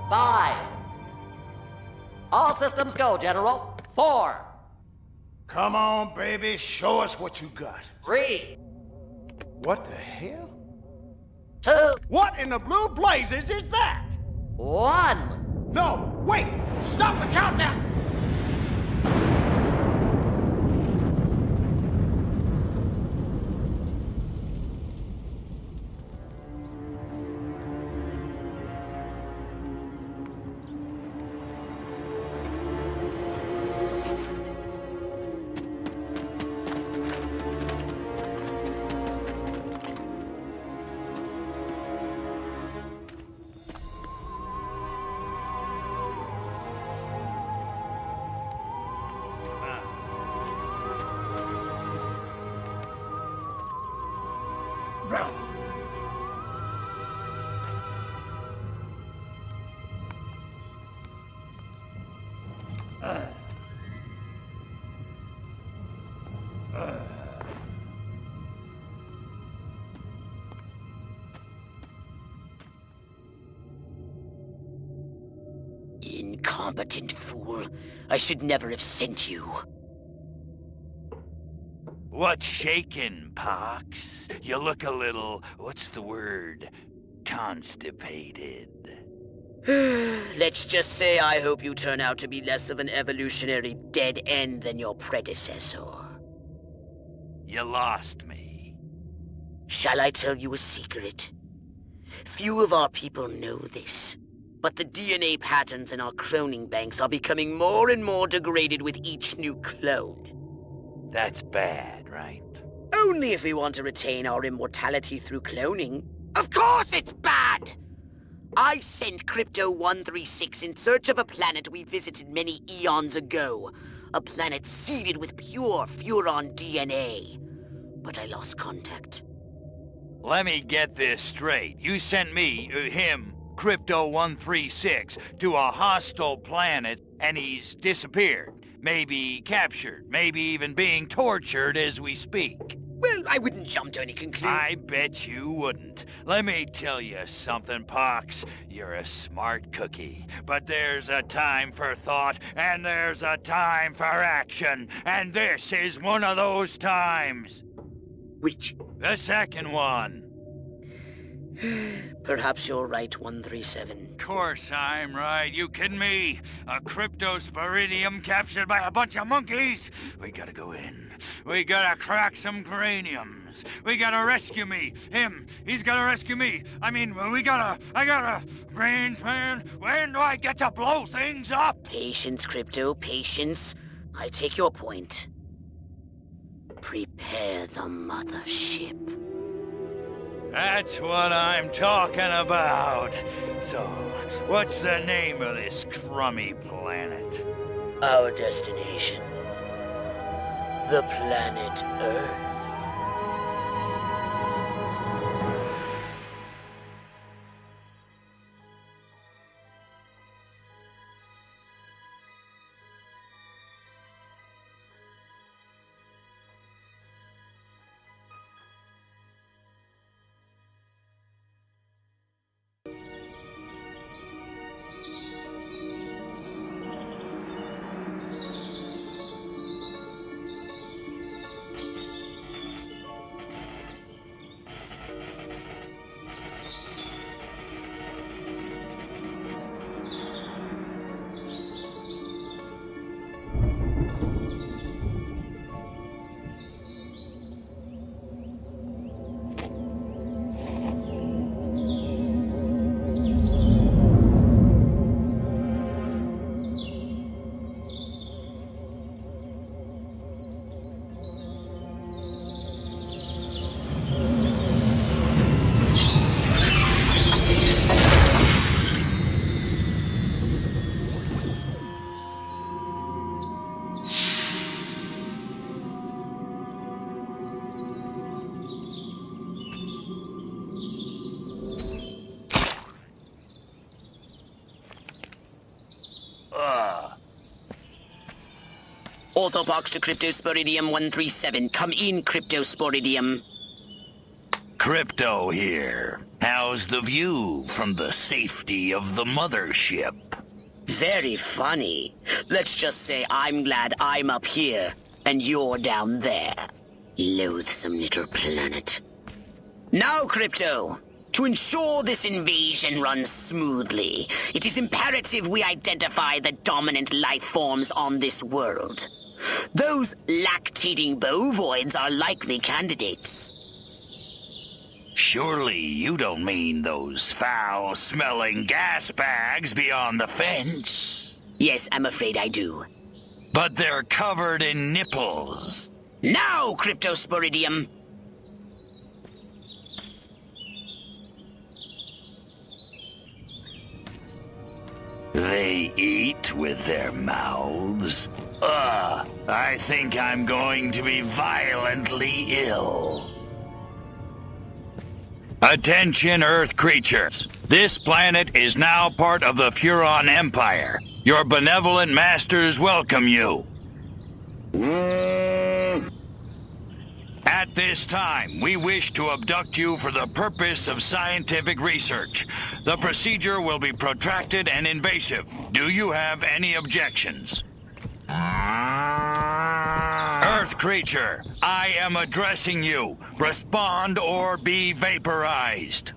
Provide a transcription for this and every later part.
5. All systems go, General. 4. Come on, baby, show us what you got. 3. What the hell? 2. What in the blue blazes is that? 1. No, wait! Stop the countdown! Incompetent fool. I should never have sent you. What's shaking, Pox? You look a little, what's the word, constipated. Let's just say I hope you turn out to be less of an evolutionary dead end than your predecessor. You lost me. Shall I tell you a secret? Few of our people know this, but the DNA patterns in our cloning banks are becoming more and more degraded with each new clone. That's bad, right? Only if we want to retain our immortality through cloning. Of course it's bad! I sent Crypto-136 in search of a planet we visited many eons ago. A planet seeded with pure Furon DNA. But I lost contact. Let me get this straight. You sent me, him, Crypto-136, to a hostile planet, and he's disappeared. Maybe captured, maybe even being tortured as we speak. Well, I wouldn't jump to any conclusion. I bet you wouldn't. Let me tell you something, Pox. You're a smart cookie. But there's a time for thought, and there's a time for action. And this is one of those times. Which? The second one. Perhaps you're right, 137. Course I'm right. You kidding me? A cryptosporidium captured by a bunch of monkeys? We gotta go in. We gotta crack some craniums. We gotta rescue me. Him. He's gotta rescue me. I gotta... Brains, man. When do I get to blow things up? Patience, Crypto, patience. I take your point. Prepare the mothership. That's what I'm talking about. So, what's the name of this crummy planet? Our destination. The planet Earth. Orthopox to Cryptosporidium 137. Come in, Cryptosporidium. Crypto here. How's the view from the safety of the mothership? Very funny. Let's just say I'm glad I'm up here and you're down there. Loathsome little planet. Now, Crypto, to ensure this invasion runs smoothly, it is imperative we identify the dominant life forms on this world. Those lactating bovoids are likely candidates. Surely you don't mean those foul-smelling gas bags beyond the fence? Yes, I'm afraid I do. But they're covered in nipples. Now, Cryptosporidium! They eat with their mouths? I think I'm going to be violently ill. Attention, Earth creatures. This planet is now part of the Furon Empire. Your benevolent masters welcome you. At this time, we wish to abduct you for the purpose of scientific research. The procedure will be protracted and invasive. Do you have any objections? Earth creature, I am addressing you. Respond or be vaporized.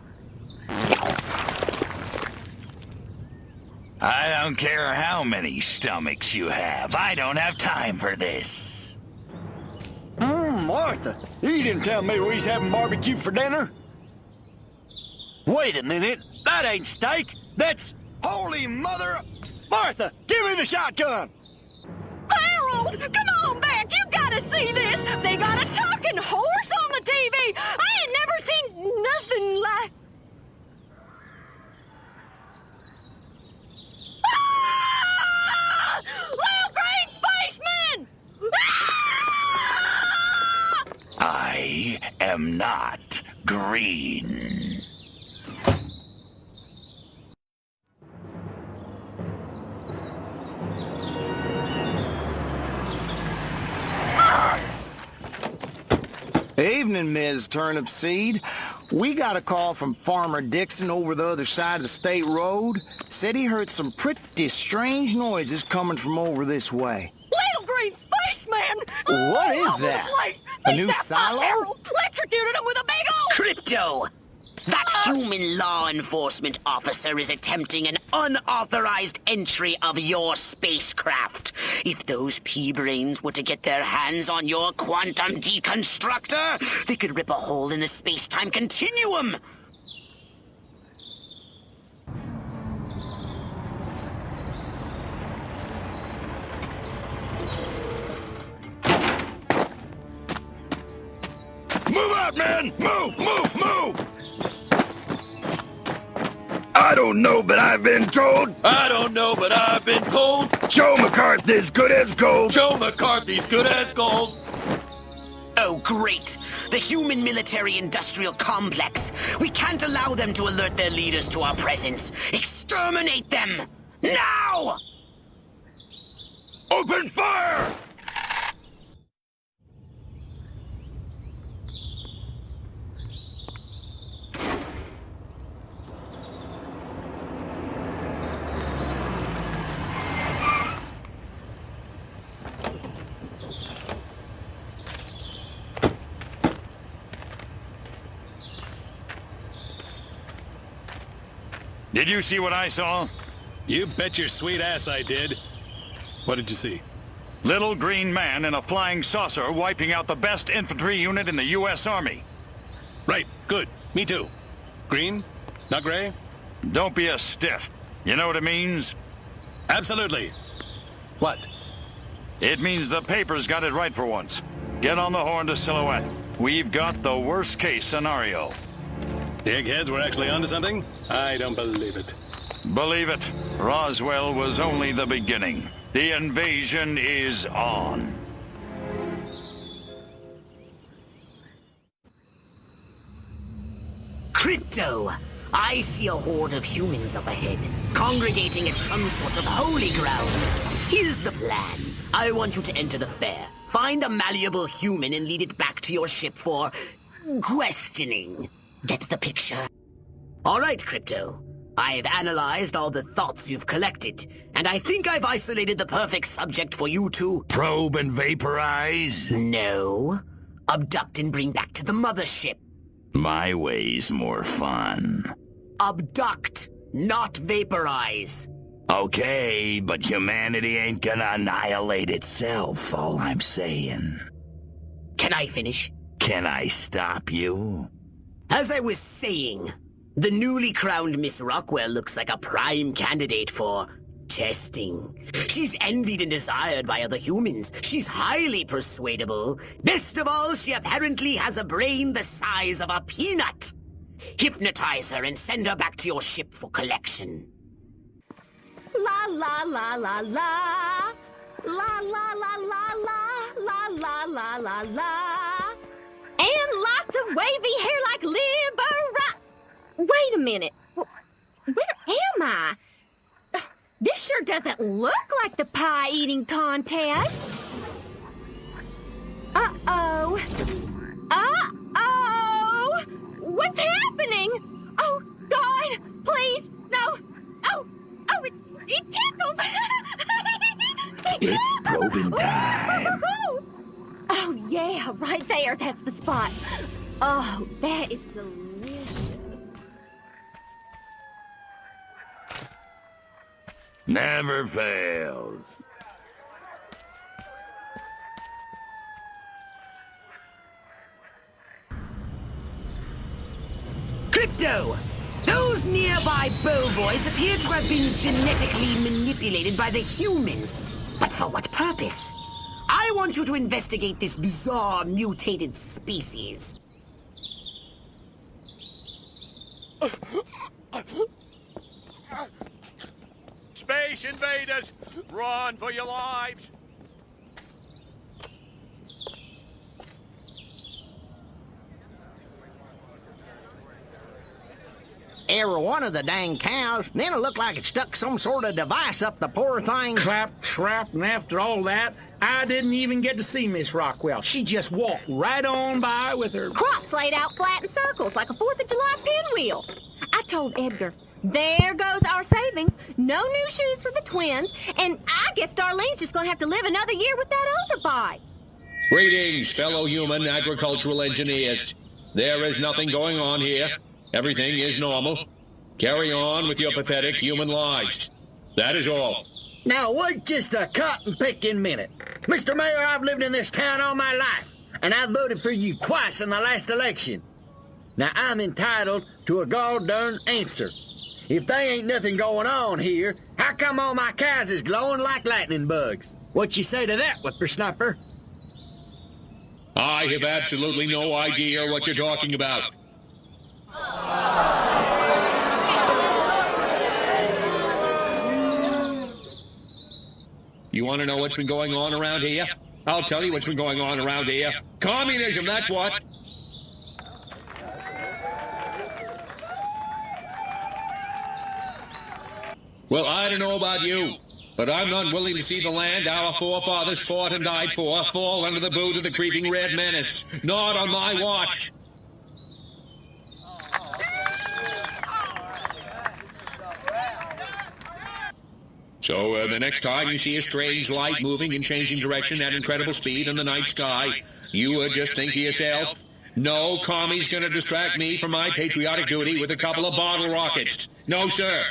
I don't care how many stomachs you have. I don't have time for this. Martha, you didn't tell me we was having barbecue for dinner. Wait a minute, that ain't steak. That's holy mother... Martha, give me the shotgun. Harold, come on back. You gotta see this. They got a talking horse on the TV. I ain't never seen nothing like... Ah! Little green spaceman! Ah! I am not green. Evening, Ms. Turnip Seed. We got a call from Farmer Dixon over the other side of the state road. Said he heard some pretty strange noises coming from over this way. Little green spaceman! What is All over the that? place. A They new snapped my silo? Harold, electrocuted him with a big old... Crypto! That human law enforcement officer is attempting an unauthorized entry of your spacecraft. If those pea-brains were to get their hands on your quantum deconstructor, they could rip a hole in the space-time continuum. Move out, man! Move, move, move! I don't know, but I've been told. I don't know, but I've been told Joe McCarthy's good as gold. Joe McCarthy's good as gold. Oh, great! The human military-industrial complex. We can't allow them to alert their leaders to our presence. Exterminate them! Now! Open fire! Did you see what I saw? You bet your sweet ass I did. What did you see? Little green man in a flying saucer wiping out the best infantry unit in the U.S. Army. Right, good. Me too. Green? Not gray? Don't be a stiff. You know what it means? Absolutely. What? It means the paper's got it right for once. Get on the horn to Silhouette. We've got the worst case scenario. The eggheads were actually onto something? I don't believe it. Believe it, Roswell was only the beginning. The invasion is on. Crypto! I see a horde of humans up ahead, congregating at some sort of holy ground. Here's the plan. I want you to enter the fair, find a malleable human and lead it back to your ship for... questioning. Get the picture? All right, Crypto. I've analyzed all the thoughts you've collected, and I think I've isolated the perfect subject for you to... Probe and vaporize? No. Abduct and bring back to the mothership. My way's more fun. Abduct, not vaporize. Okay, but humanity ain't gonna annihilate itself, all I'm saying. Can I finish? Can I stop you? As I was saying, the newly crowned Miss Rockwell looks like a prime candidate for testing. She's envied and desired by other humans. She's highly persuadable. Best of all, she apparently has a brain the size of a peanut. Hypnotize her and send her back to your ship for collection. La la la la la. La la la la la. La la la la la. And lots of wavy hair like Libera. Wait a minute. Where am I? This sure doesn't look like the pie-eating contest. Uh-oh. Uh-oh! What's happening? Oh, God, please, no. Oh, it tickles. It's probing time. Oh, yeah, right there. That's the spot. Oh, that is delicious. Never fails. Crypto! Those nearby bovoids appear to have been genetically manipulated by the humans. But for what purpose? I want you to investigate this bizarre mutated species. Space invaders! Run for your lives! Every one of the dang cows, then it looked like it stuck some sort of device up the poor thing's... Clap, trap, and after all that, I didn't even get to see Miss Rockwell. She just walked right on by with her... Crops laid out flat in circles like a 4th of July pinwheel. I told Edgar, there goes our savings. No new shoes for the twins, and I guess Darlene's just gonna have to live another year with that overbite. Greetings, fellow human agricultural engineers. There is nothing going on here. Everything is normal. Carry on with your pathetic human lives. That is all. Now, wait just a cotton-picking minute. Mr. Mayor, I've lived in this town all my life, and I voted for you twice in the last election. Now, I'm entitled to a gall-darn answer. If there ain't nothing going on here, how come all my cows is glowing like lightning bugs? What you say to that, whippersnapper? I have absolutely no idea what you're talking about. You want to know what's been going on around here? I'll tell you what's been going on around here. Communism, that's what. Well, I don't know about you, but I'm not willing to see the land our forefathers fought and died for fall under the boot of the creeping red menace. Not on my watch. So the next time you see a strange light moving and changing direction at incredible speed in the night sky, you just think to yourself, no commie's gonna distract me from my patriotic duty with a couple of bottle rockets. No, sir.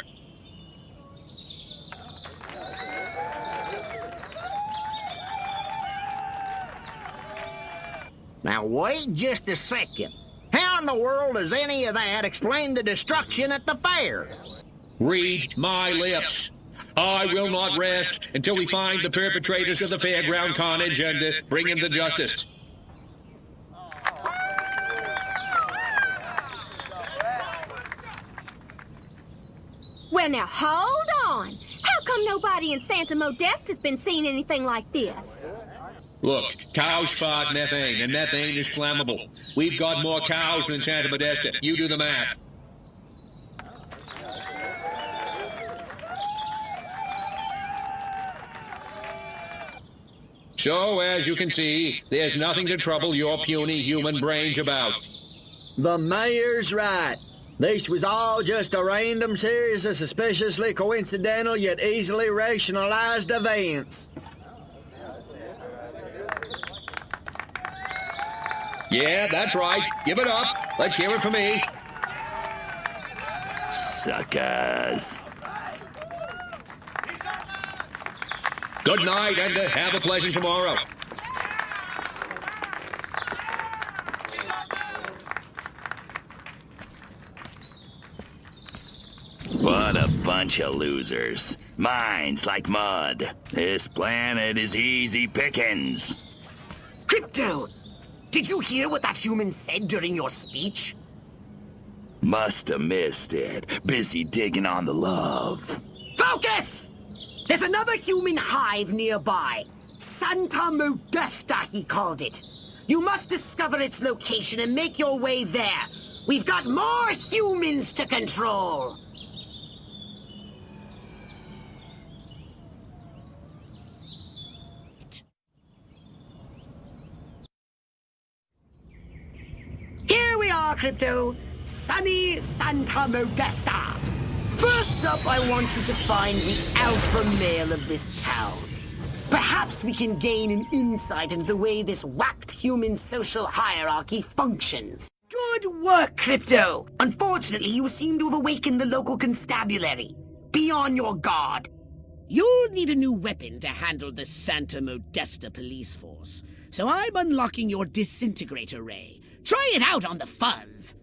Now, wait just a second. How in the world does any of that explain the destruction at the fair? Read my lips. I will not rest until we find the perpetrators of the fairground carnage and bring them to justice. Well, now, hold on. How come nobody in Santa Modesta's been seeing anything like this? Look, cows fart methane, and methane is flammable. We've got more cows than Santa Modesta. You do the math. So, as you can see, there's nothing to trouble your puny human brains about. The mayor's right. This was all just a random series of suspiciously coincidental yet easily rationalized events. Yeah, that's right. Give it up. Let's hear it from me. Suckers. Good night, and have a pleasant tomorrow. What a bunch of losers. Minds like mud. This planet is easy pickings. Crypto! Did you hear what that human said during your speech? Must have missed it. Busy digging on the love. Focus! There's another human hive nearby. Santa Modesta, he called it. You must discover its location and make your way there. We've got more humans to control. Here we are, Crypto. Sunny Santa Modesta. First up, I want you to find the alpha male of this town. Perhaps we can gain an insight into the way this whacked human social hierarchy functions. Good work, Crypto! Unfortunately, you seem to have awakened the local constabulary. Be on your guard. You'll need a new weapon to handle the Santa Modesta police force. So I'm unlocking your disintegrator ray. Try it out on the fuzz.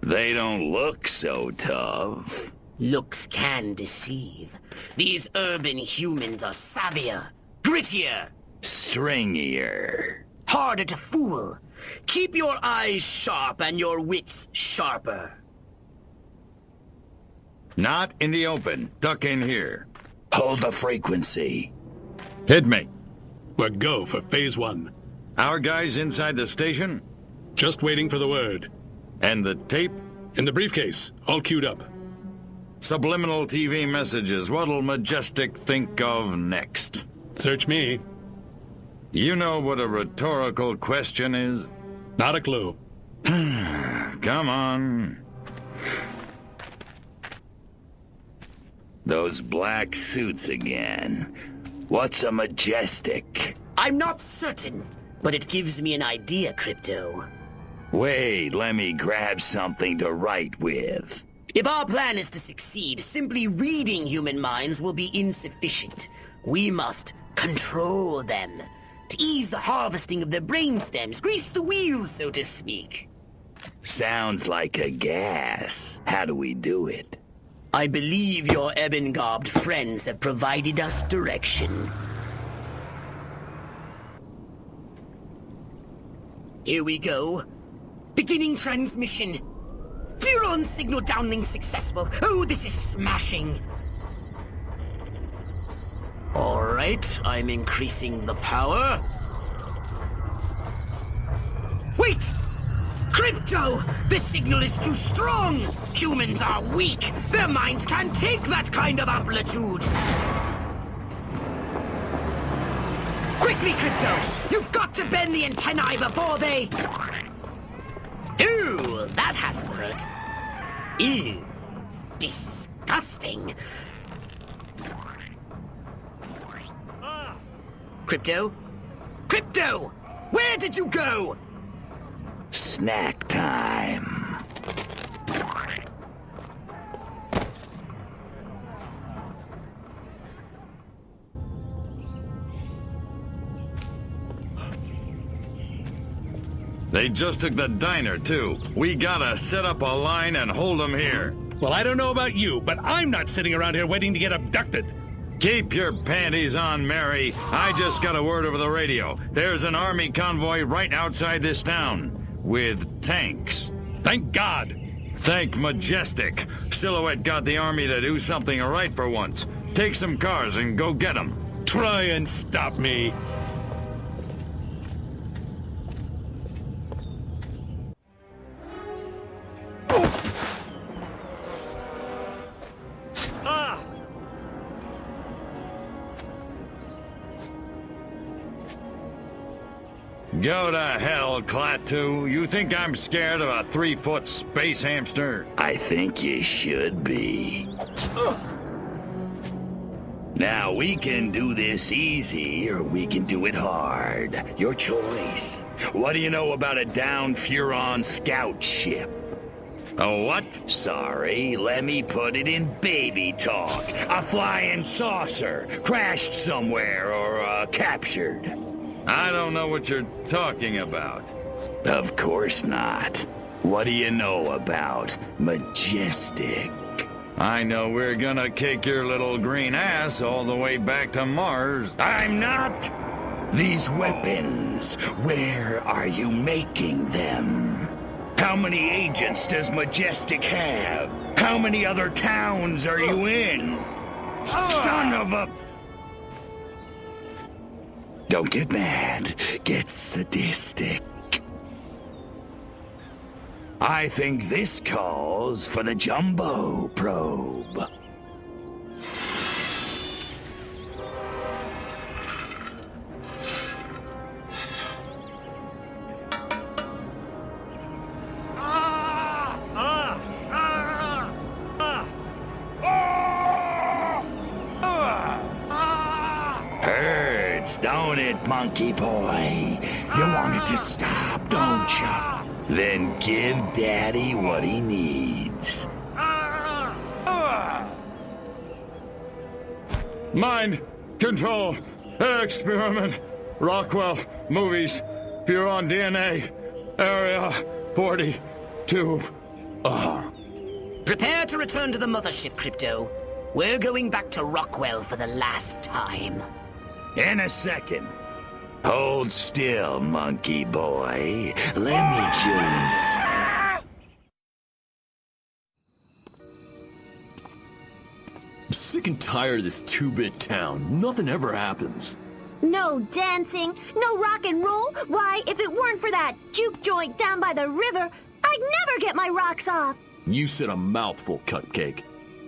They don't look so tough. Looks can deceive. These urban humans are savvier, grittier, Stringier. harder to fool. Keep your eyes sharp and your wits sharper. Not in the open. Duck in here. Hold the frequency. Hit me. We're go for phase 1. Our guys inside the station? Just waiting for the word. And the tape? In the briefcase, all queued up. Subliminal TV messages. What'll Majestic think of next? Search me. You know what a rhetorical question is? Not a clue. Come on. Those black suits again. What's a Majestic? I'm not certain, but it gives me an idea, Crypto. Wait, let me grab something to write with. If our plan is to succeed, simply reading human minds will be insufficient. We must control them. To ease the harvesting of their brainstems, grease the wheels, so to speak. Sounds like a gas. How do we do it? I believe your ebon-garbed friends have provided us direction. Here we go. Beginning transmission. Furon signal downlink successful. Oh, this is smashing. All right, I'm increasing the power. Wait! Crypto! This signal is too strong! Humans are weak! Their minds can't take that kind of amplitude! Quickly, Crypto! You've got to bend the antennae before they... Ooh, that has to hurt. Ew. Disgusting. Crypto? Crypto! Where did you go? Snack time. They just took the diner, too. We gotta set up a line and hold them here. Well, I don't know about you, but I'm not sitting around here waiting to get abducted. Keep your panties on, Mary. I just got a word over the radio. There's an army convoy right outside this town. With tanks. Thank God. Thank Majestic. Silhouette got the army to do something right for once. Take some cars and go get them. Try and stop me. Go to hell, Klaatu. You think I'm scared of a 3-foot space hamster? I think you should be. Now, we can do this easy, or we can do it hard. Your choice. What do you know about a downed Furon scout ship? A what? Sorry, let me put it in baby talk. A flying saucer, crashed somewhere, or captured. I don't know what you're talking about. Of course not. What do you know about Majestic? I know we're gonna kick your little green ass all the way back to Mars. I'm not! These weapons, where are you making them? How many agents does Majestic have? How many other towns are you in? Son of a... Don't get mad. Get sadistic. I think this calls for the Jumbo Probe. Hurts, don't it, monkey boy? You want it to stop, don't you? Then give Daddy what he needs. Mind control experiment. Rockwell movies. Furon DNA. Area 42. Prepare to return to the mothership, Crypto. We're going back to Rockwell for the last time. In a second. Hold still, monkey boy. Let me just... I'm sick and tired of this 2-bit town. Nothing ever happens. No dancing, no rock and roll. Why, if it weren't for that juke joint down by the river, I'd never get my rocks off. You said a mouthful, Cupcake.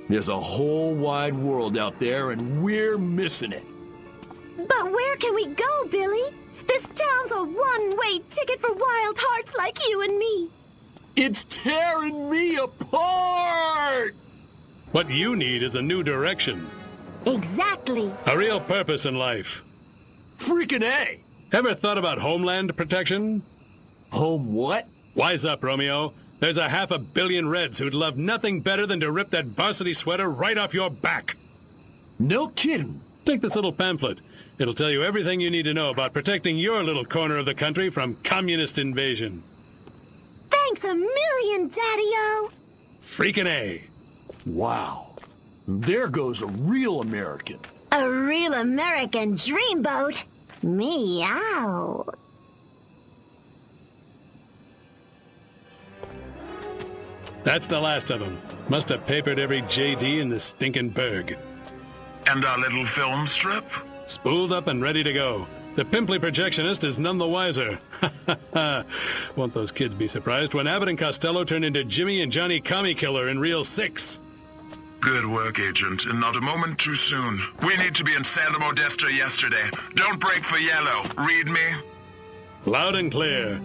There's a whole wide world out there, and we're missing it. But where can we go, Billy? This town's a one-way ticket for wild hearts like you and me. It's tearing me apart! What you need is a new direction. Exactly. A real purpose in life. Freaking A! Ever thought about homeland protection? Home what? Wise up, Romeo. There's 500 million Reds who'd love nothing better than to rip that varsity sweater right off your back. No kidding. Take this little pamphlet. It'll tell you everything you need to know about protecting your little corner of the country from communist invasion. Thanks a million, Daddy-O. Freaking A. Wow. There goes a real American. A real American dreamboat. Meow. That's the last of them. Must have papered every JD in this stinking burg. And our little film strip? Spooled up and ready to go. The pimply projectionist is none the wiser. Won't those kids be surprised when Abbott and Costello turn into Jimmy and Johnny Commie Killer in Reel 6? Good work, Agent, and not a moment too soon. We need to be in Santa Modesta yesterday. Don't break for yellow. Read me? Loud and clear.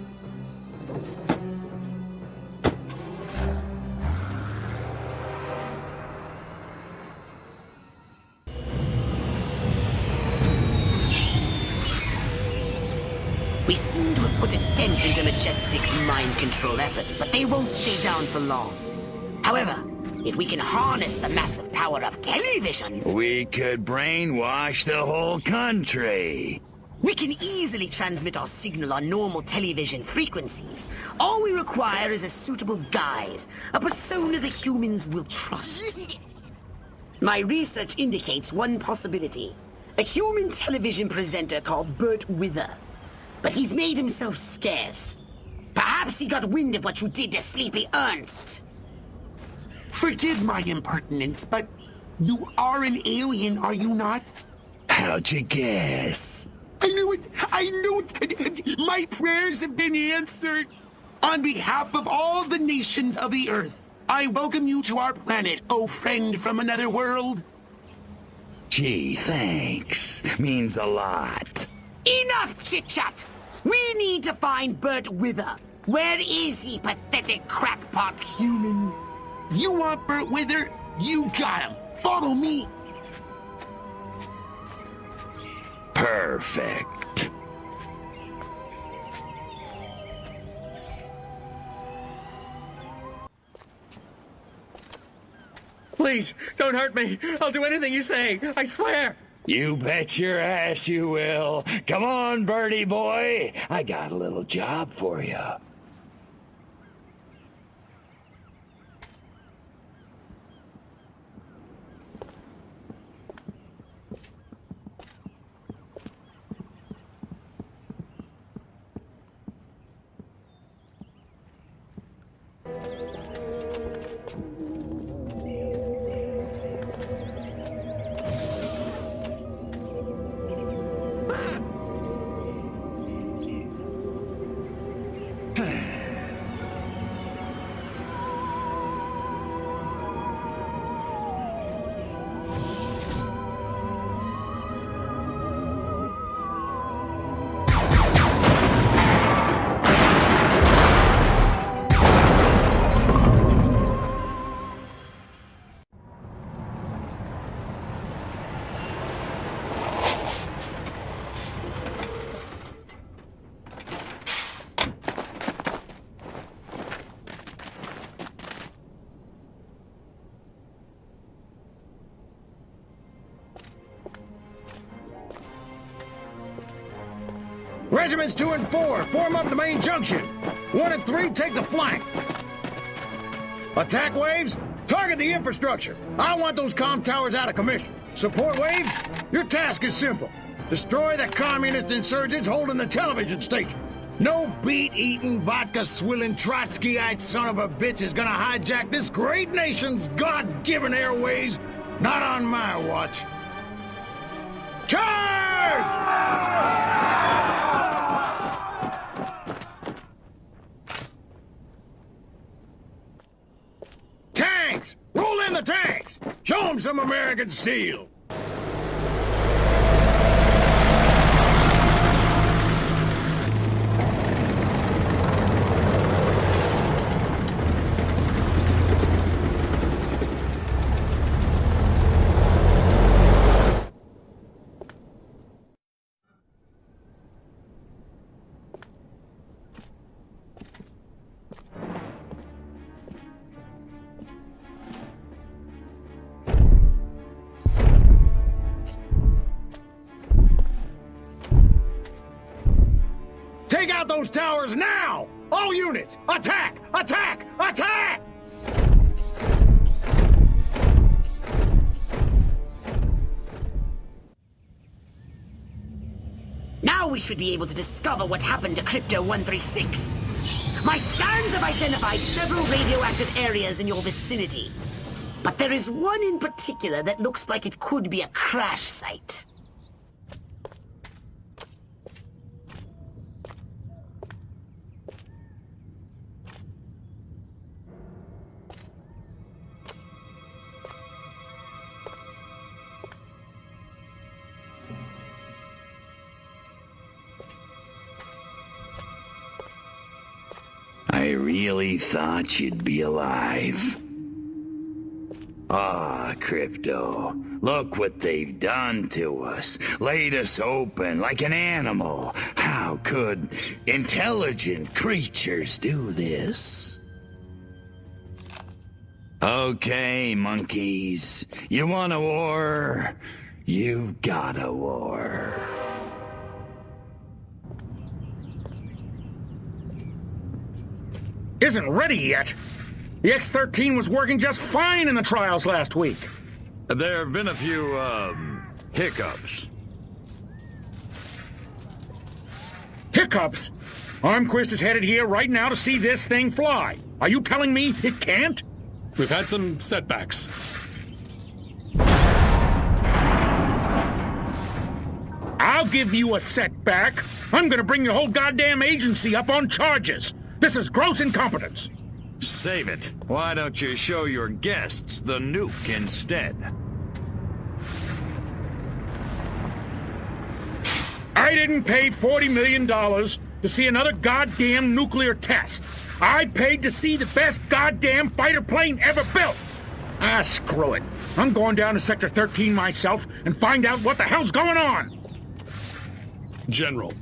We seem to have put a dent into Majestic's mind control efforts, but they won't stay down for long. However, if we can harness the massive power of television, we could brainwash the whole country. We can easily transmit our signal on normal television frequencies. All we require is a suitable guise, a persona the humans will trust. My research indicates one possibility. A human television presenter called Bert Wither. But he's made himself scarce. Perhaps he got wind of what you did to Sleepy Ernst. Forgive my impertinence, but you are an alien, are you not? How'd you guess? I knew it! I knew it! My prayers have been answered! On behalf of all the nations of the Earth, I welcome you to our planet, oh friend from another world. Gee, thanks. Means a lot. Enough chit-chat! We need to find Bert Wither. Where is he, pathetic crackpot human? You want Bert Wither? You got him. Follow me. Perfect. Please, don't hurt me. I'll do anything you say. I swear. You bet your ass you will. Come on, Birdie boy. I got a little job for you. Regiments 2 and 4, form up the main junction. 1 and 3, take the flank. Attack waves, target the infrastructure. I want those comm towers out of commission. Support waves, your task is simple. Destroy the communist insurgents holding the television station. No beet-eating, vodka-swilling, Trotskyite son of a bitch is gonna hijack this great nation's God-given airways. Not on my watch. Charge! Tanks! Roll in the tanks! Show them some American steel! Take out those towers now! All units, attack! Attack! Attack! Now we should be able to discover what happened to Crypto-136. My scans have identified several radioactive areas in your vicinity. But there is one in particular that looks like it could be a crash site. I really thought you'd be alive. Ah, Crypto, look what they've done to us. Laid us open like an animal. How could intelligent creatures do this? Okay, monkeys. You want a war? You've got a war. Isn't ready yet. The X-13 was working just fine in the trials last week. There have been a few, hiccups. Hiccups? Armquist is headed here right now to see this thing fly. Are you telling me it can't? We've had some setbacks. I'll give you a setback. I'm gonna bring your whole goddamn agency up on charges. This is gross incompetence. Save it. Why don't you show your guests the nuke instead? I didn't pay $40 million to see another goddamn nuclear test. I paid to see the best goddamn fighter plane ever built. Ah, screw it. I'm going down to Sector 13 myself and find out what the hell's going on. General.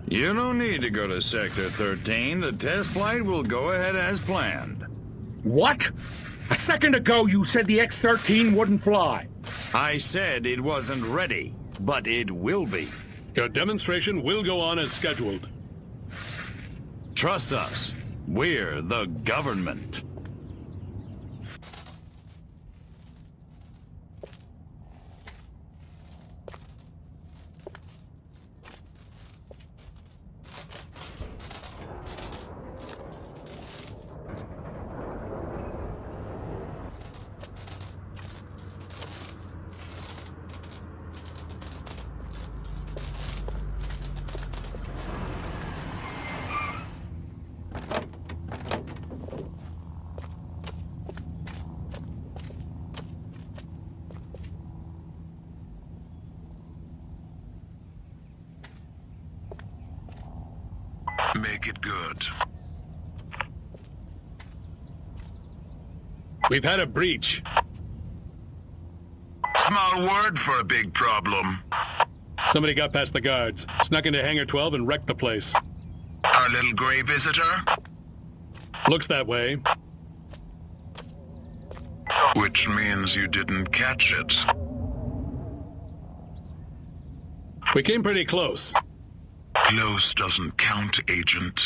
You don't need to go to Sector 13. The test flight will go ahead as planned. What? A second ago you said the X-13 wouldn't fly. I said it wasn't ready, but it will be. Your demonstration will go on as scheduled. Trust us. We're the government. Make it good. We've had a breach. Small word for a big problem. Somebody got past the guards, snuck into Hangar 12 and wrecked the place. Our little gray visitor? Looks that way. Which means you didn't catch it. We came pretty close. Close doesn't count, Agent.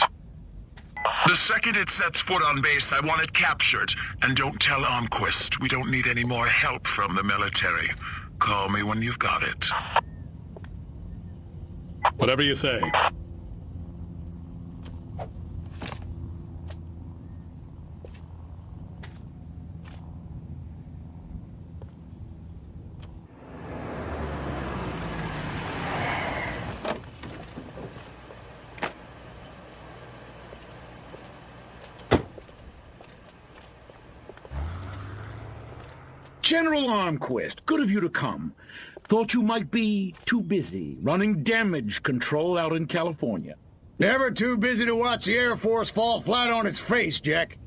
The second it sets foot on base, I want it captured. And don't tell Armquist. We don't need any more help from the military. Call me when you've got it. Whatever you say. General Armquist, good of you to come. Thought you might be too busy running damage control out in California. Never too busy to watch the Air Force fall flat on its face, Jack.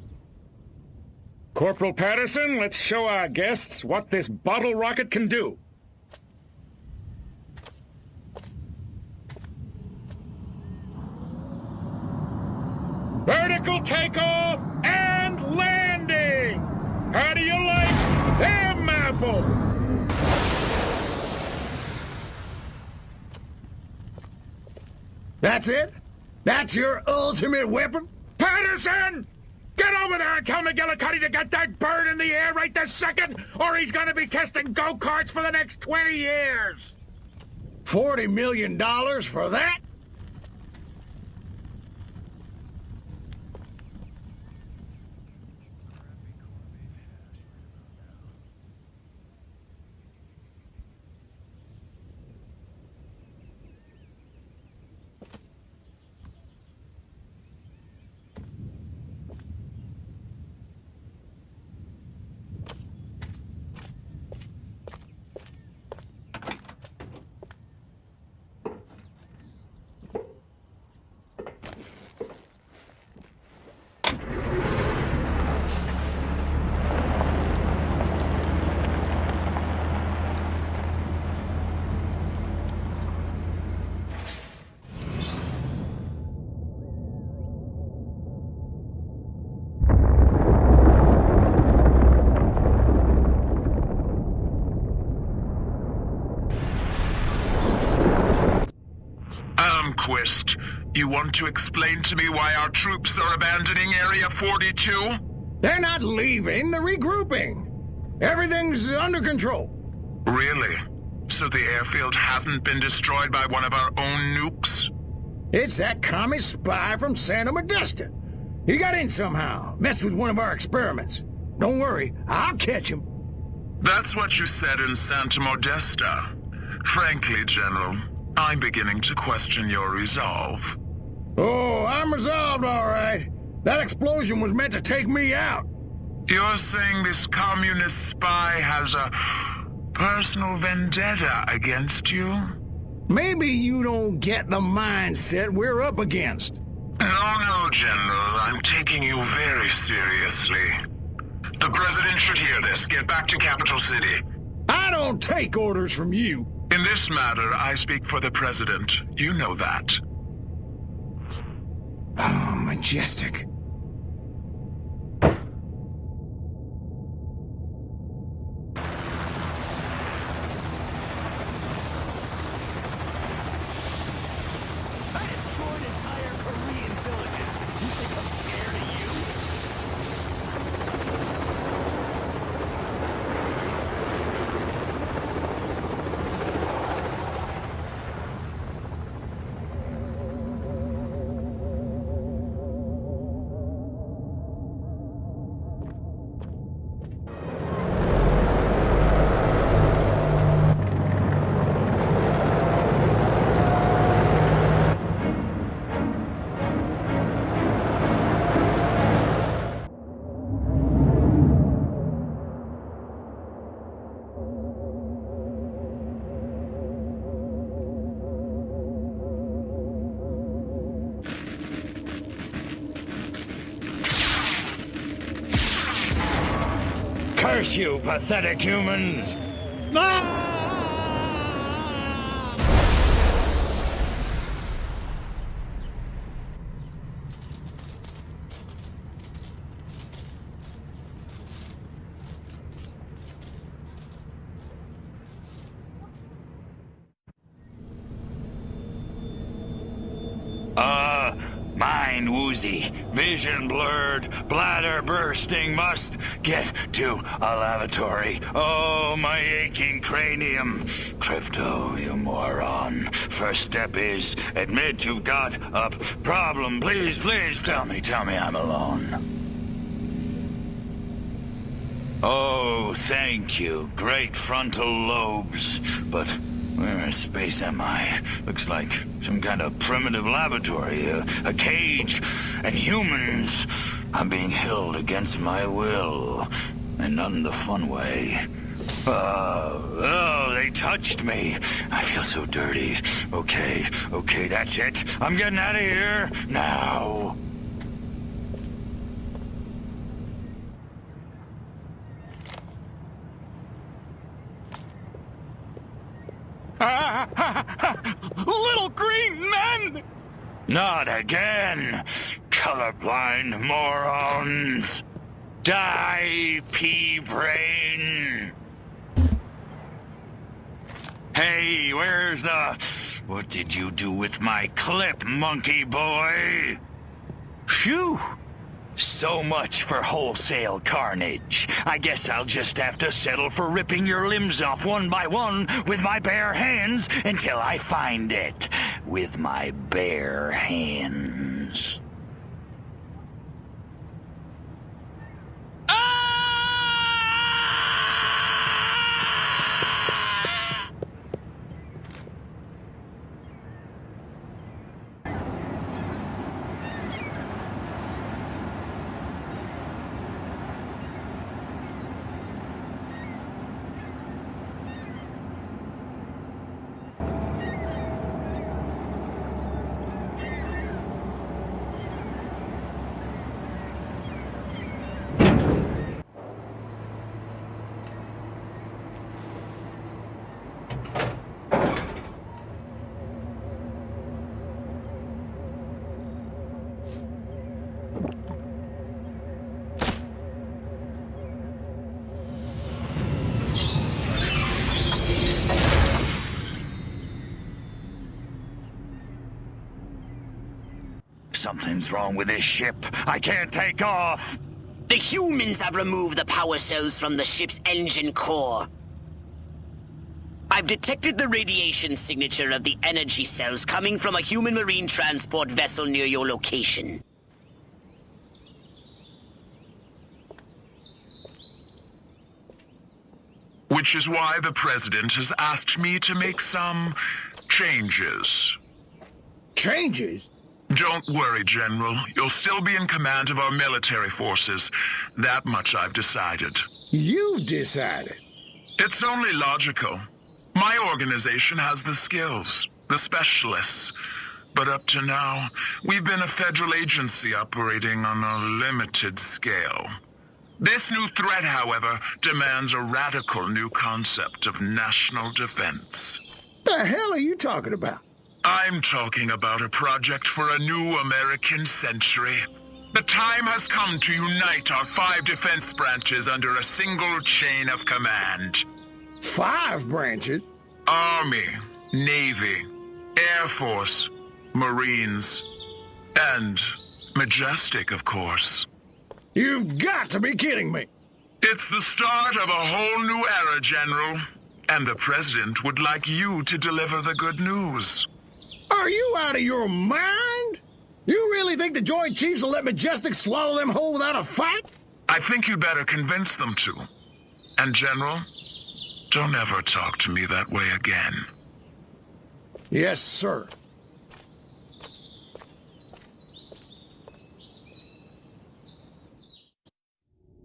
Corporal Patterson, let's show our guests what this bottle rocket can do. Vertical takeoff and landing! How do you like them apples? That's it? That's your ultimate weapon? Patterson! Get over there and tell McGillicuddy to get that bird in the air right this second, or he's gonna be testing go-karts for the next 20 years! $40 million for that? You want to explain to me why our troops are abandoning Area 42? They're not leaving, they're regrouping. Everything's under control. Really? So the airfield hasn't been destroyed by one of our own nukes? It's that commie spy from Santa Modesta. He got in somehow, messed with one of our experiments. Don't worry, I'll catch him. That's what you said in Santa Modesta. Frankly, General, I'm beginning to question your resolve. Oh, I'm resolved, all right. That explosion was meant to take me out. You're saying this communist spy has a personal vendetta against you? Maybe you don't get the mindset we're up against. No, General. I'm taking you very seriously. The President should hear this. Get back to Capital City. I don't take orders from you. In this matter, I speak for the President. You know that. Oh, Majestic. Curse you, pathetic humans! Mind woozy, vision blurred, bladder bursting, must get to a lavatory. Oh, my aching cranium. Crypto, you moron. First step is admit you've got a problem. Please, please, tell me I'm alone. Oh, thank you. Great frontal lobes. But where in space am I? Looks like some kind of primitive laboratory, a cage, and humans are being held against my will, and not in the fun way. Oh, they touched me. I feel so dirty. Okay, that's it. I'm getting out of here now. Little green men! Not again! Colorblind morons! Die, pea-brain! Hey, where's the... What did you do with my clip, monkey boy? Phew! So much for wholesale carnage. I guess I'll just have to settle for ripping your limbs off one by one with my bare hands until I find it. With my bare hands. Something's wrong with this ship. I can't take off. The humans have removed the power cells from the ship's engine core. I've detected the radiation signature of the energy cells coming from a human marine transport vessel near your location. Which is why the President has asked me to make some changes. Changes? Don't worry, General. You'll still be in command of our military forces. That much I've decided. You've decided? It's only logical. My organization has the skills, the specialists. But up to now, we've been a federal agency operating on a limited scale. This new threat, however, demands a radical new concept of national defense. The hell are you talking about? I'm talking about a project for a new American century. The time has come to unite our 5 defense branches under a single chain of command. 5 branches? Army, Navy, Air Force, Marines, and Majestic, of course. You've got to be kidding me! It's the start of a whole new era, General. And the President would like you to deliver the good news. Are you out of your mind? You really think the Joint Chiefs will let Majestic swallow them whole without a fight? I think you better convince them to. And General, don't ever talk to me that way again. Yes, sir.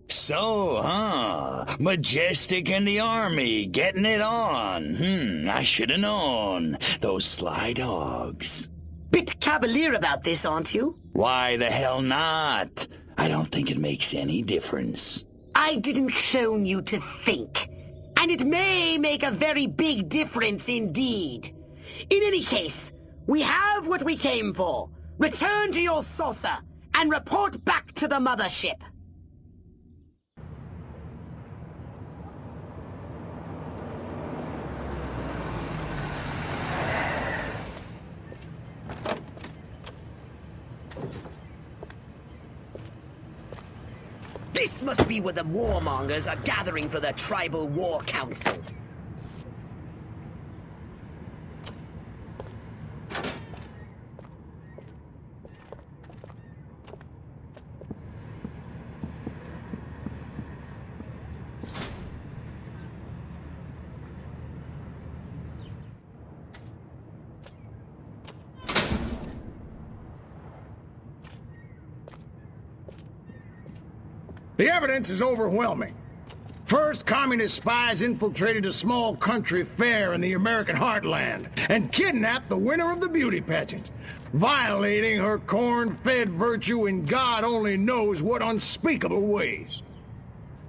So, Majestic and the Army getting it on. I should have known. Those sly dogs. Bit cavalier about this, aren't you? Why the hell not? I don't think it makes any difference. I didn't clone you to think. And it may make a very big difference indeed. In any case, we have what we came for. Return to your saucer and report back to the mothership. This must be where the warmongers are gathering for the Tribal War Council. The evidence is overwhelming. First, communist spies infiltrated a small country fair in the American heartland and kidnapped the winner of the beauty pageant, violating her corn-fed virtue in God only knows what unspeakable ways.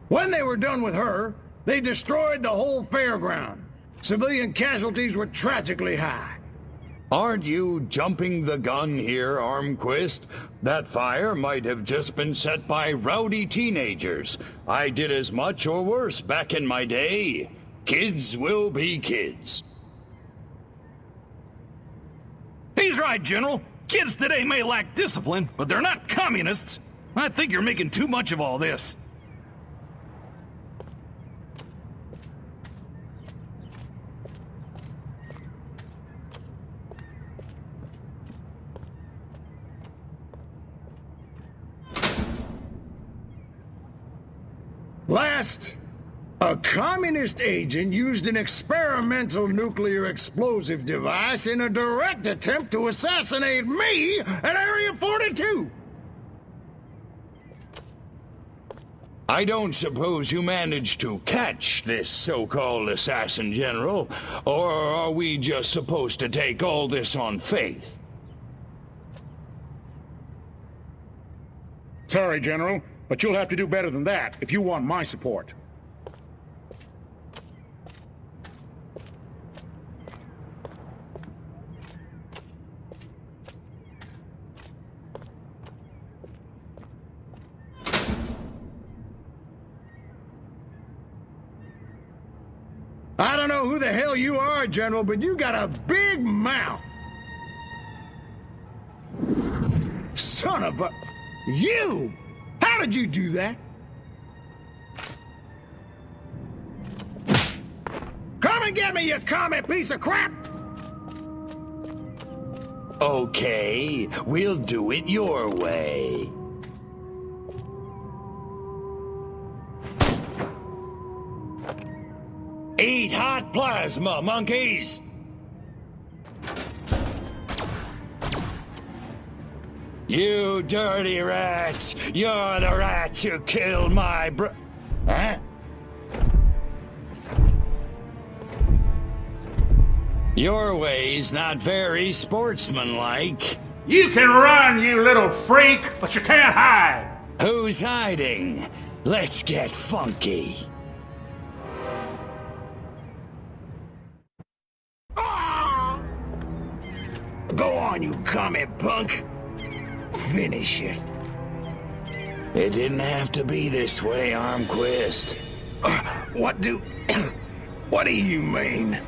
When they were done with her, they destroyed the whole fairground. Civilian casualties were tragically high. Aren't you jumping the gun here, Armquist? That fire might have just been set by rowdy teenagers. I did as much or worse back in my day. Kids will be kids. He's right, General. Kids today may lack discipline, but they're not communists. I think you're making too much of all this. Last, a communist agent used an experimental nuclear explosive device in a direct attempt to assassinate me at Area 42. I don't suppose you managed to catch this so-called assassin, General, or are we just supposed to take all this on faith? Sorry, General, but you'll have to do better than that if you want my support. I don't know who the hell you are, General, but you got a big mouth. Son of a... You! How did you do that? Come and get me, you commie piece of crap! Okay, we'll do it your way. Eat hot plasma, monkeys! You dirty rats! You're the rats who killed my Huh? Your way's not very sportsmanlike. You can run, you little freak, but you can't hide. Who's hiding? Let's get funky. Go on, you commie punk. Finish it. It didn't have to be this way, Armquist. What do you mean?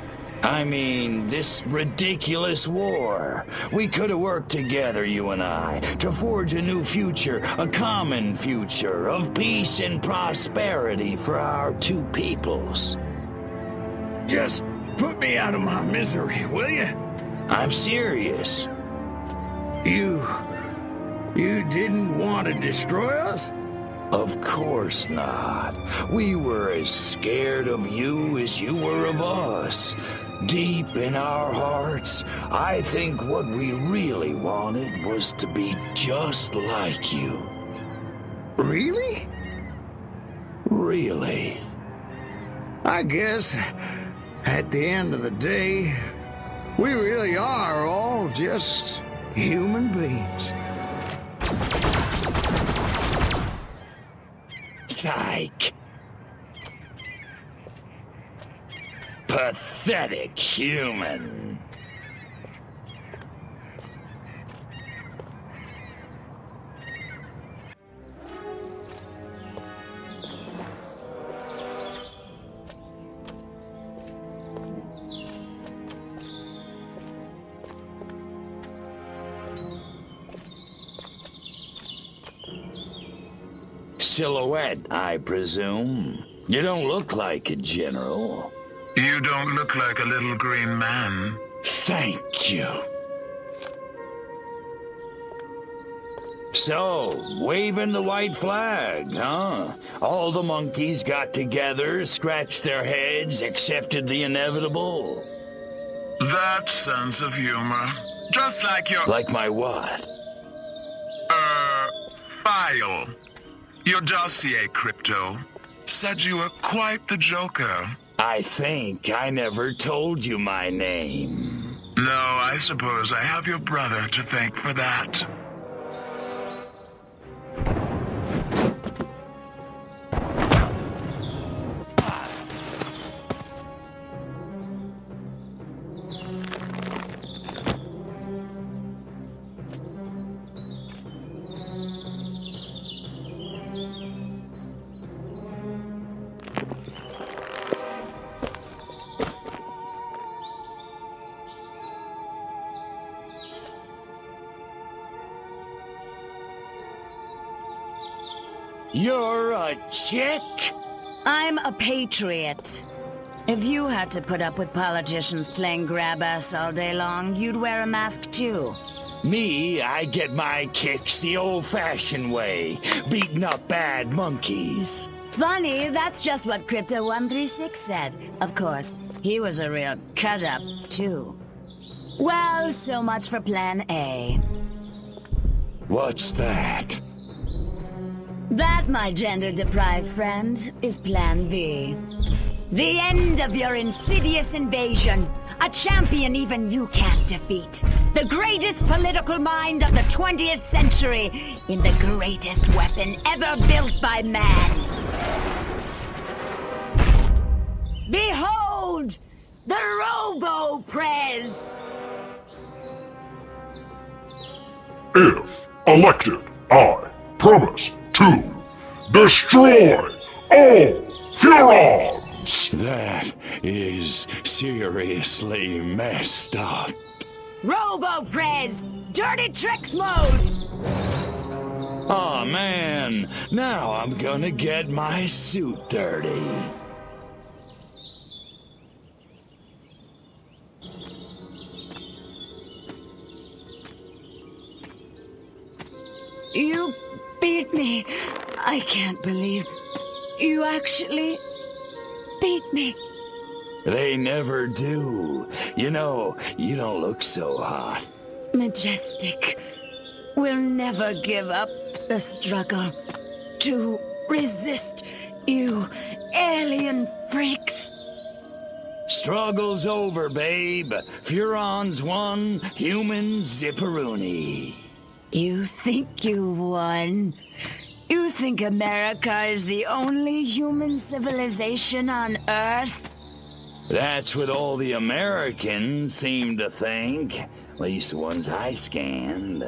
I mean, this ridiculous war. We could have worked together, you and I, to forge a new future, a common future of peace and prosperity for our two peoples. Just put me out of my misery, will you? I'm serious. You didn't want to destroy us? Of course not. We were as scared of you as you were of us. Deep in our hearts, I think what we really wanted was to be just like you. Really? Really. I guess, at the end of the day, we really are all just human beings. Psych. Pathetic human. Silhouette, I presume. You don't look like a general. You don't look like a little green man. Thank you. So, waving the white flag, huh? All the monkeys got together, scratched their heads, accepted the inevitable. That sense of humor. Just like your... Like my what? File. Your dossier, Crypto, said you were quite the joker. I think I never told you my name. No, I suppose I have your brother to thank for that. You're a chick? I'm a patriot. If you had to put up with politicians playing grab-ass all day long, you'd wear a mask too. Me, I get my kicks the old-fashioned way, beating up bad monkeys. Funny, that's just what Crypto136 said. Of course, he was a real cut-up too. Well, so much for Plan A. What's that? That, my gender-deprived friend, is Plan B. The end of your insidious invasion. A champion even you can't defeat. The greatest political mind of the 20th century in the greatest weapon ever built by man. Behold! The Robo-Prez! If elected, I promise to destroy all Furons! That is seriously messed up. Robo-Prez! Dirty Tricks mode! Aw, man. Now I'm gonna get my suit dirty. You beat me. I can't believe you actually beat me. They never do. You know, you don't look so hot. Majestic will never give up the struggle to resist you alien freaks. Struggle's over, babe. Furon's won, humans zipperoonie. You think you won? You think America is the only human civilization on Earth? That's what all the Americans seem to think. At least the ones I scanned.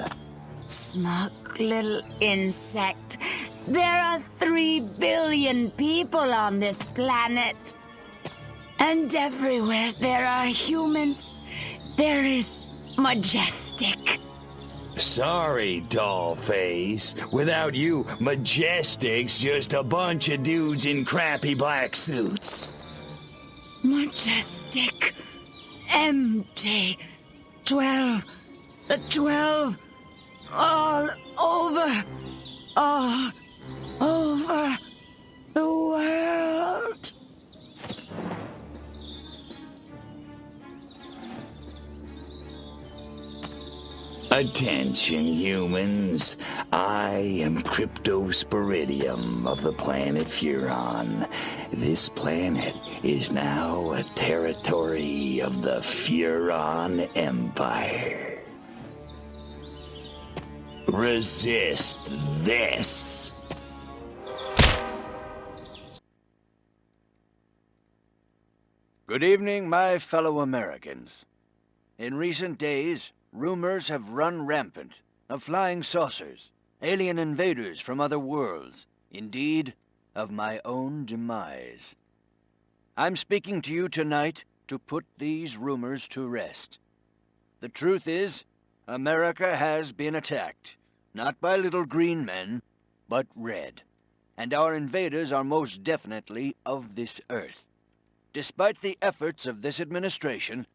Smug little insect. There are 3 billion people on this planet. And everywhere there are humans, there is Majestic. Sorry, dollface. Without you, Majestic's just a bunch of dudes in crappy black suits. Majestic. MJ. 12. The 12. All over. All over the world. Attention, humans. I am Cryptosporidium of the planet Furon. This planet is now a territory of the Furon Empire. Resist this. Good evening, my fellow Americans. In recent days, rumors have run rampant of flying saucers, alien invaders from other worlds, indeed, of my own demise. I'm speaking to you tonight to put these rumors to rest. The truth is, America has been attacked, not by little green men, but red. And our invaders are most definitely of this Earth. Despite the efforts of this administration,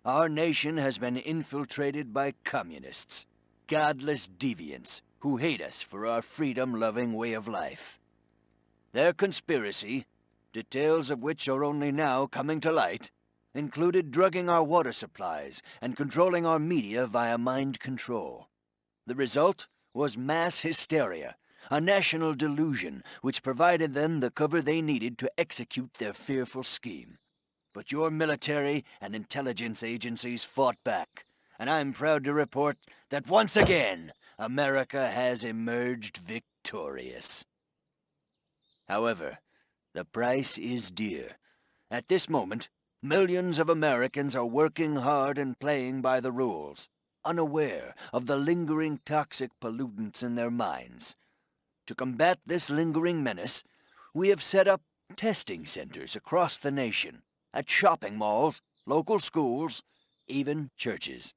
our nation has been infiltrated by communists, godless deviants who hate us for our freedom-loving way of life. Their conspiracy, details of which are only now coming to light, included drugging our water supplies and controlling our media via mind control. The result was mass hysteria, a national delusion which provided them the cover they needed to execute their fearful scheme. But your military and intelligence agencies fought back, and I'm proud to report that once again, America has emerged victorious. However, the price is dear. At this moment, millions of Americans are working hard and playing by the rules, unaware of the lingering toxic pollutants in their minds. To combat this lingering menace, we have set up testing centers across the nation, at shopping malls, local schools, even churches.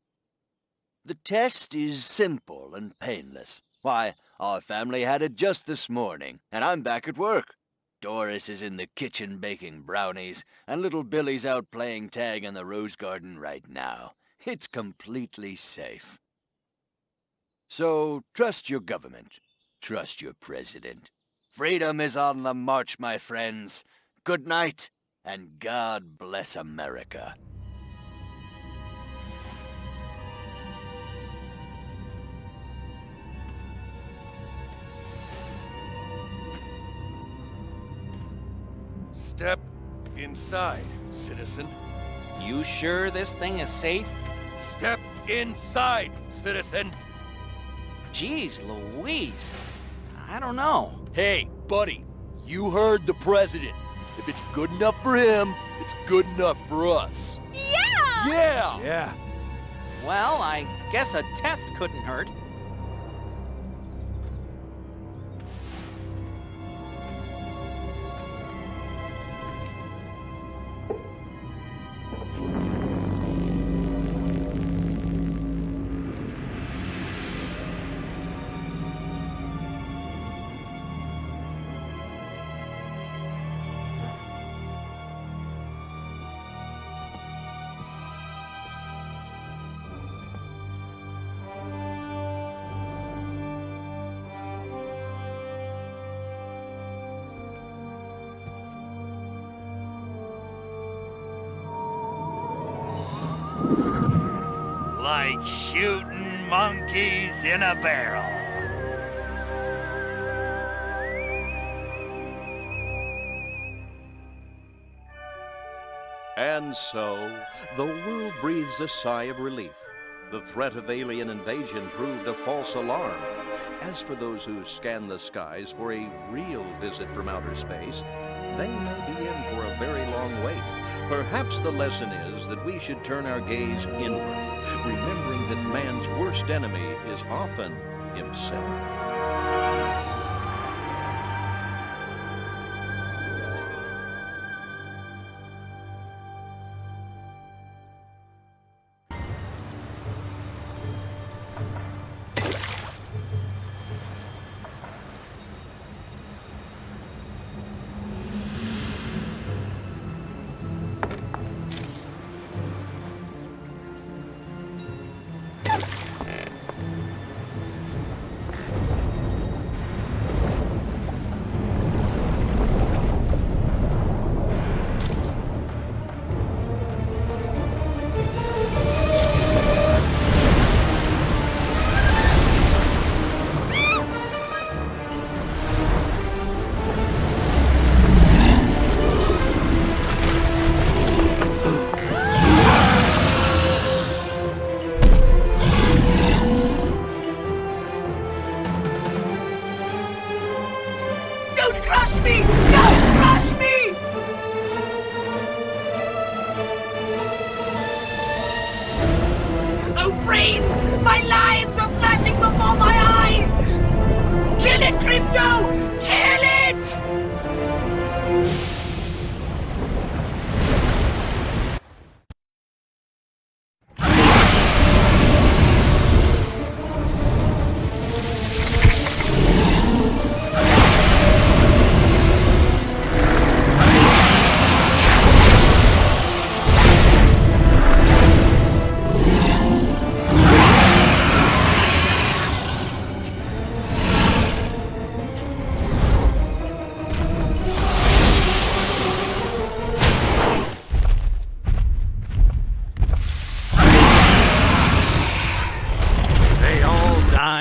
The test is simple and painless. Why, our family had it just this morning, and I'm back at work. Doris is in the kitchen baking brownies, and little Billy's out playing tag in the rose garden right now. It's completely safe. So, trust your government. Trust your president. Freedom is on the march, my friends. Good night, and God bless America. Step inside, citizen. You sure this thing is safe? Step inside, citizen. Jeez Louise. I don't know. Hey, buddy, you heard the president. If it's good enough for him, it's good enough for us. Yeah! Yeah! Yeah. Well, I guess a test couldn't hurt. Like shooting monkeys in a barrel. And so, the world breathes a sigh of relief. The threat of alien invasion proved a false alarm. As for those who scan the skies for a real visit from outer space, they may be in for a very long wait. Perhaps the lesson is that we should turn our gaze inward, remembering that man's worst enemy is often himself.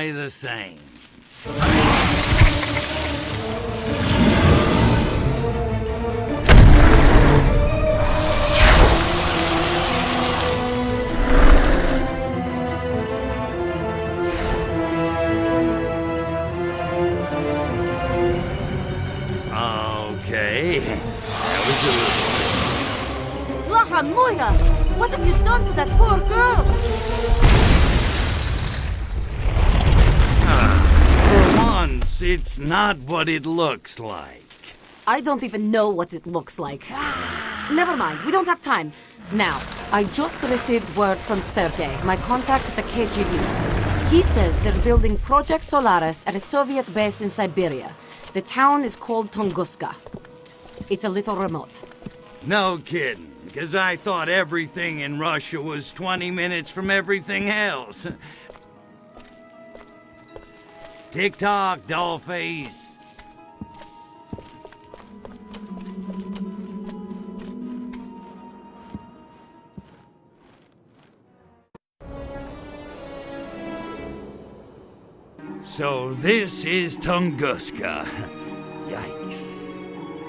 The same. Okay, that was a little... Vlahamoya! What have you done to that poor girl? It's not what it looks like. I don't even know what it looks like. Never mind, we don't have time. Now, I just received word from Sergei, my contact at the KGB. He says they're building Project Solaris at a Soviet base in Siberia. The town is called Tunguska. It's a little remote. No kidding, because I thought everything in Russia was 20 minutes from everything else. Tick-tock, dollface. So this is Tunguska. Yikes.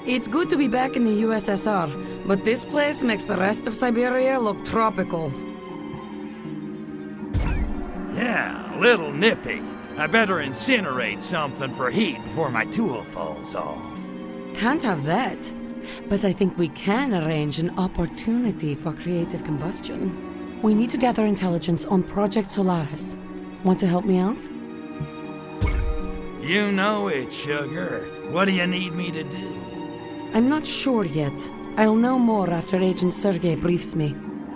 It's good to be back in the USSR, but this place makes the rest of Siberia look tropical. Yeah, a little nippy. I better incinerate something for heat before my tool falls off. Can't have that. But I think we can arrange an opportunity for creative combustion. We need to gather intelligence on Project Solaris. Want to help me out? You know it, sugar. What do you need me to do? I'm not sure yet. I'll know more after Agent Sergei briefs me.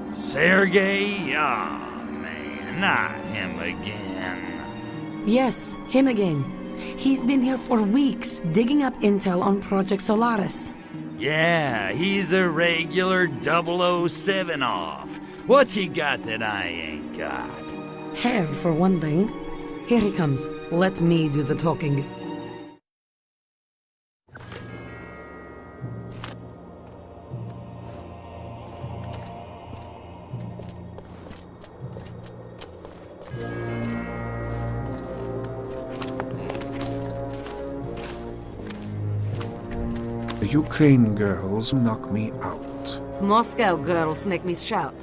Sergei? Aw, man, not him again. Yes, him again. He's been here for weeks, digging up intel on Project Solaris. Yeah, he's a regular 007 off. What's he got that I ain't got? Hair, for one thing. Here he comes. Let me do the talking. The Ukraine girls knock me out. Moscow girls make me shout.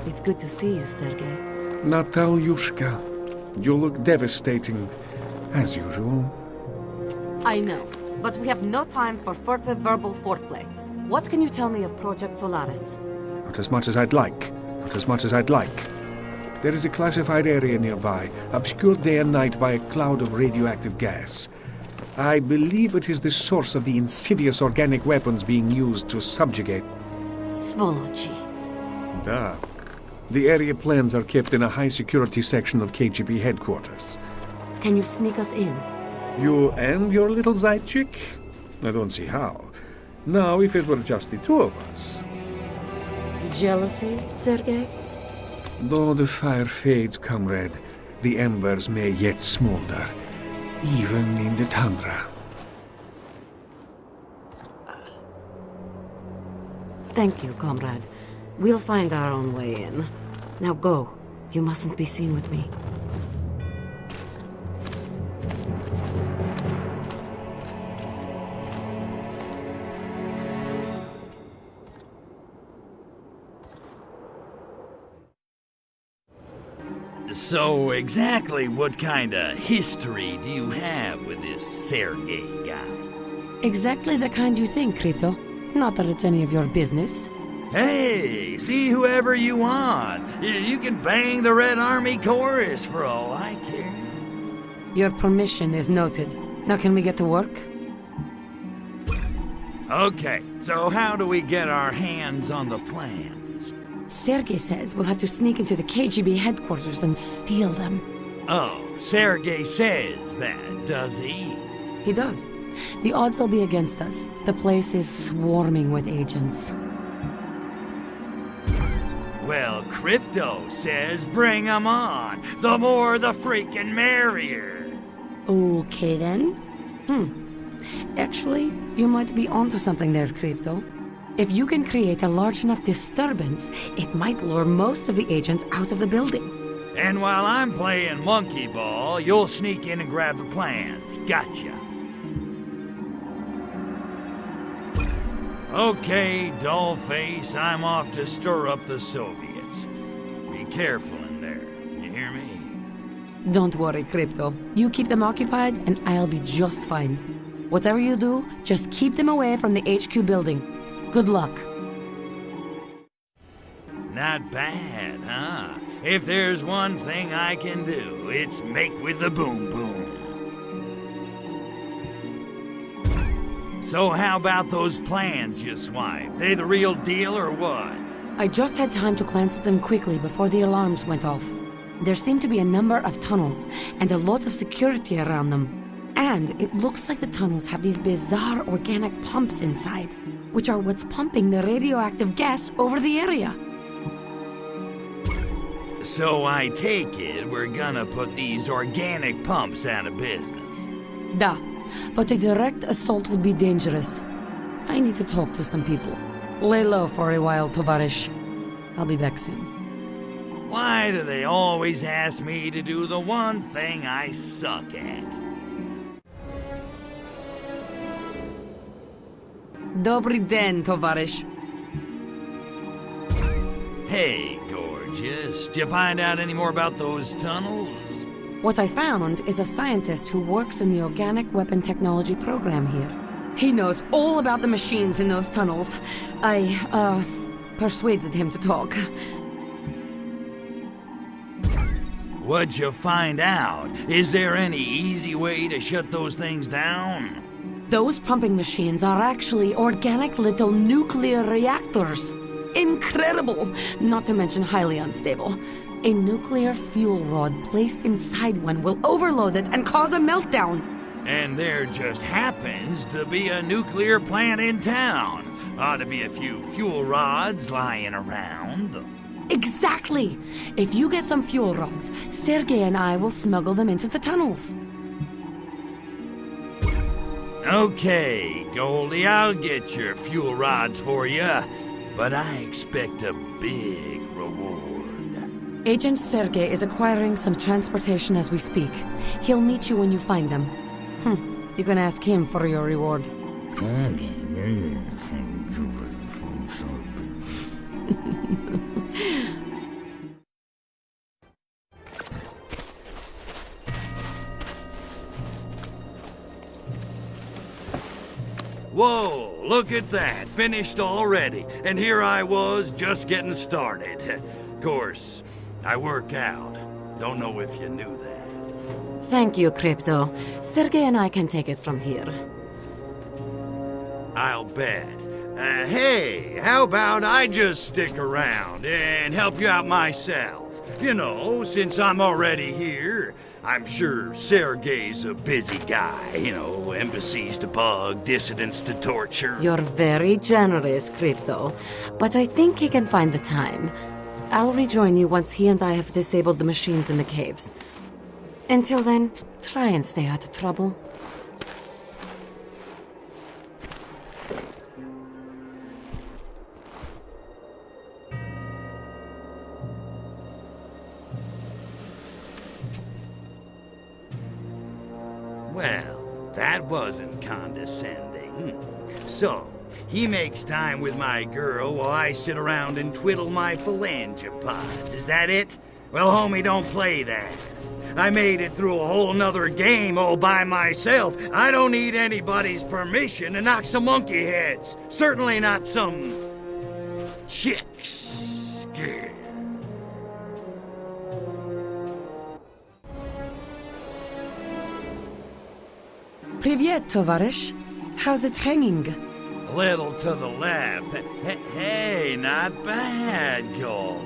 It's good to see you, Sergei. Natalyushka, you look devastating, as usual. I know, but we have no time for furtive verbal foreplay. What can you tell me of Project Solaris? Not as much as I'd like. Not as much as I'd like. There is a classified area nearby, obscured day and night by a cloud of radioactive gas. I believe it is the source of the insidious organic weapons being used to subjugate. Svolochi. Da. The area plans are kept in a high-security section of KGB headquarters. Can you sneak us in? You and your little Zaychik? I don't see how. Now, if it were just the two of us. Jealousy, Sergei? Though the fire fades, comrade, the embers may yet smolder, even in the tundra. Thank you, comrade. We'll find our own way in. Now go. You mustn't be seen with me. So exactly what kind of history do you have with this Sergei guy? Exactly the kind you think, Crypto. Not that it's any of your business. Hey, see whoever you want. You can bang the Red Army chorus for all I care. Your permission is noted. Now can we get to work? Okay, so how do we get our hands on the plans? Sergei says we'll have to sneak into the KGB headquarters and steal them. Oh, Sergei says that, does he? He does. The odds will be against us. The place is swarming with agents. Well, Crypto says bring 'em on. The more the freaking merrier. Okay then. Actually, you might be onto something there, Crypto. If you can create a large enough disturbance, it might lure most of the agents out of the building. And while I'm playing monkey ball, you'll sneak in and grab the plans. Gotcha. Okay, dollface, I'm off to stir up the Soviets. Be careful in there, you hear me? Don't worry, Crypto. You keep them occupied and I'll be just fine. Whatever you do, just keep them away from the HQ building. Good luck. Not bad, huh? If there's one thing I can do, it's make with the boom boom. So how about those plans you swiped? They the real deal or what? I just had time to glance at them quickly before the alarms went off. There seem to be a number of tunnels and a lot of security around them. And it looks like the tunnels have these bizarre organic pumps inside, which are what's pumping the radioactive gas over the area. So I take it we're gonna put these organic pumps out of business. Da. But a direct assault would be dangerous. I need to talk to some people. Lay low for a while, Tovarish. I'll be back soon. Why do they always ask me to do the one thing I suck at? Dobry den, Tovarish. Hey, gorgeous. Did you find out any more about those tunnels? What I found is a scientist who works in the organic weapon technology program here. He knows all about the machines in those tunnels. I, persuaded him to talk. What'd you find out? Is there any easy way to shut those things down? Those pumping machines are actually organic little nuclear reactors. Incredible! Not to mention highly unstable. A nuclear fuel rod placed inside one will overload it and cause a meltdown. And there just happens to be a nuclear plant in town. Ought to be a few fuel rods lying around. Exactly! If you get some fuel rods, Sergei and I will smuggle them into the tunnels. Okay, Goldie, I'll get your fuel rods for you. But I expect a big reward. Agent Sergei is acquiring some transportation as we speak. He'll meet you when you find them. You can ask him for your reward. Whoa, look at that. Finished already. And here I was, just getting started. Of course, I work out. Don't know if you knew that. Thank you, Crypto. Sergey and I can take it from here. I'll bet. Hey, how about I just stick around and help you out myself? You know, since I'm already here, I'm sure Sergey's a busy guy. You know, embassies to bug, dissidents to torture. You're very generous, Crypto. But I think he can find the time. I'll rejoin you once he and I have disabled the machines in the caves. Until then, try and stay out of trouble. Well, that wasn't condescending. So, he makes time with my girl while I sit around and twiddle my phalangopods. Is that it? Well, homie, don't play that. I made it through a whole nother game all by myself. I don't need anybody's permission to knock some monkey heads. Certainly not some chicks. Yeah. Привет, товарищ. How's it hanging? A little to the left. Hey, not bad, Goldie.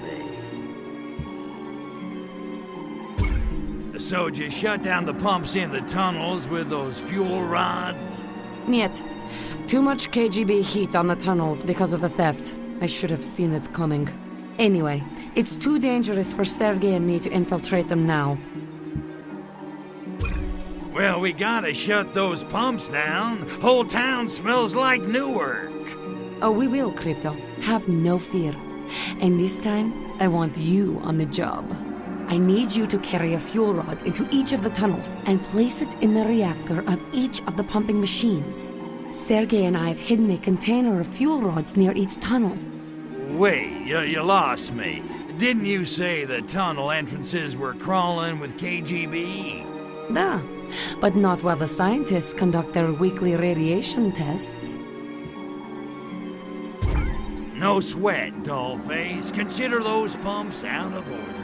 So, did you shut down the pumps in the tunnels with those fuel rods? Niet. Too much KGB heat on the tunnels because of the theft. I should have seen it coming. Anyway, it's too dangerous for Sergey and me to infiltrate them now. Well, we gotta shut those pumps down. Whole town smells like Newark. Oh, we will, Crypto. Have no fear. And this time, I want you on the job. I need you to carry a fuel rod into each of the tunnels and place it in the reactor of each of the pumping machines. Sergey and I have hidden a container of fuel rods near each tunnel. Wait, you lost me. Didn't you say the tunnel entrances were crawling with KGB? Da, but not while the scientists conduct their weekly radiation tests. No sweat, dollface. Consider those pumps out of order.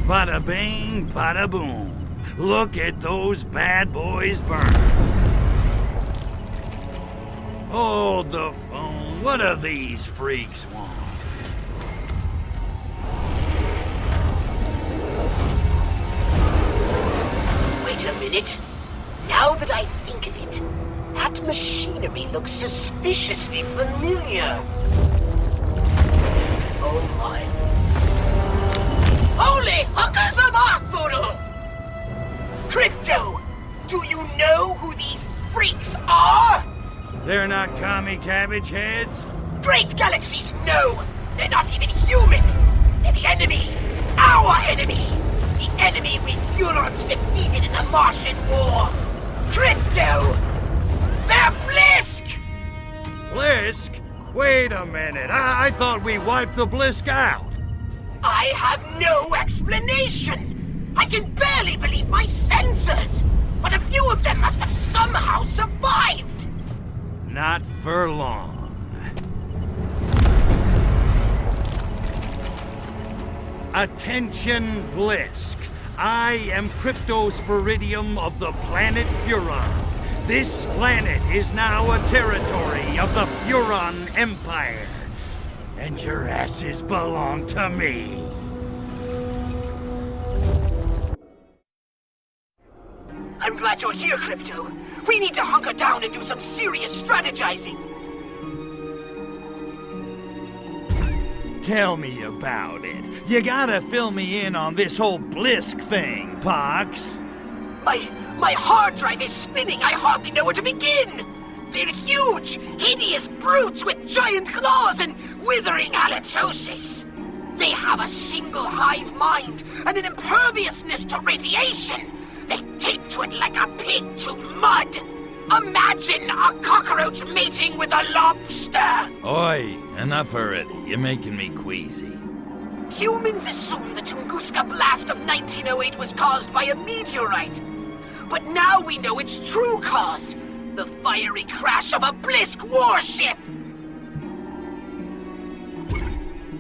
Bada bing, bada boom. Look at those bad boys burn. Hold the phone. What do these freaks want? Wait a minute. Now that I think of it, that machinery looks suspiciously familiar. Oh my. Holy hookers of Arkvoodle! Crypto, do you know who these freaks are? They're not commie cabbage heads? Great galaxies, no! They're not even human! They're the enemy! Our enemy! The enemy we Furons defeated in the Martian War! Crypto! They're Blisk! Blisk? Wait a minute. I thought we wiped the Blisk out. I have no explanation! I can barely believe my senses! But a few of them must have somehow survived! Not for long. Attention, Blisk. I am Cryptosporidium of the planet Furon. This planet is now a territory of the Furon Empire. And your asses belong to me. I'm glad you're here, Crypto. We need to hunker down and do some serious strategizing. Tell me about it. You gotta fill me in on this whole Blisk thing, Pox. My hard drive is spinning. I hardly know where to begin. They're huge, hideous brutes with giant claws and withering halitosis. They have a single hive mind and an imperviousness to radiation. They take to it like a pig to mud. Imagine a cockroach mating with a lobster. Oi, enough already. You're making me queasy. Humans assume the Tunguska blast of 1908 was caused by a meteorite. But now we know its true cause. The fiery crash of a Blisk warship!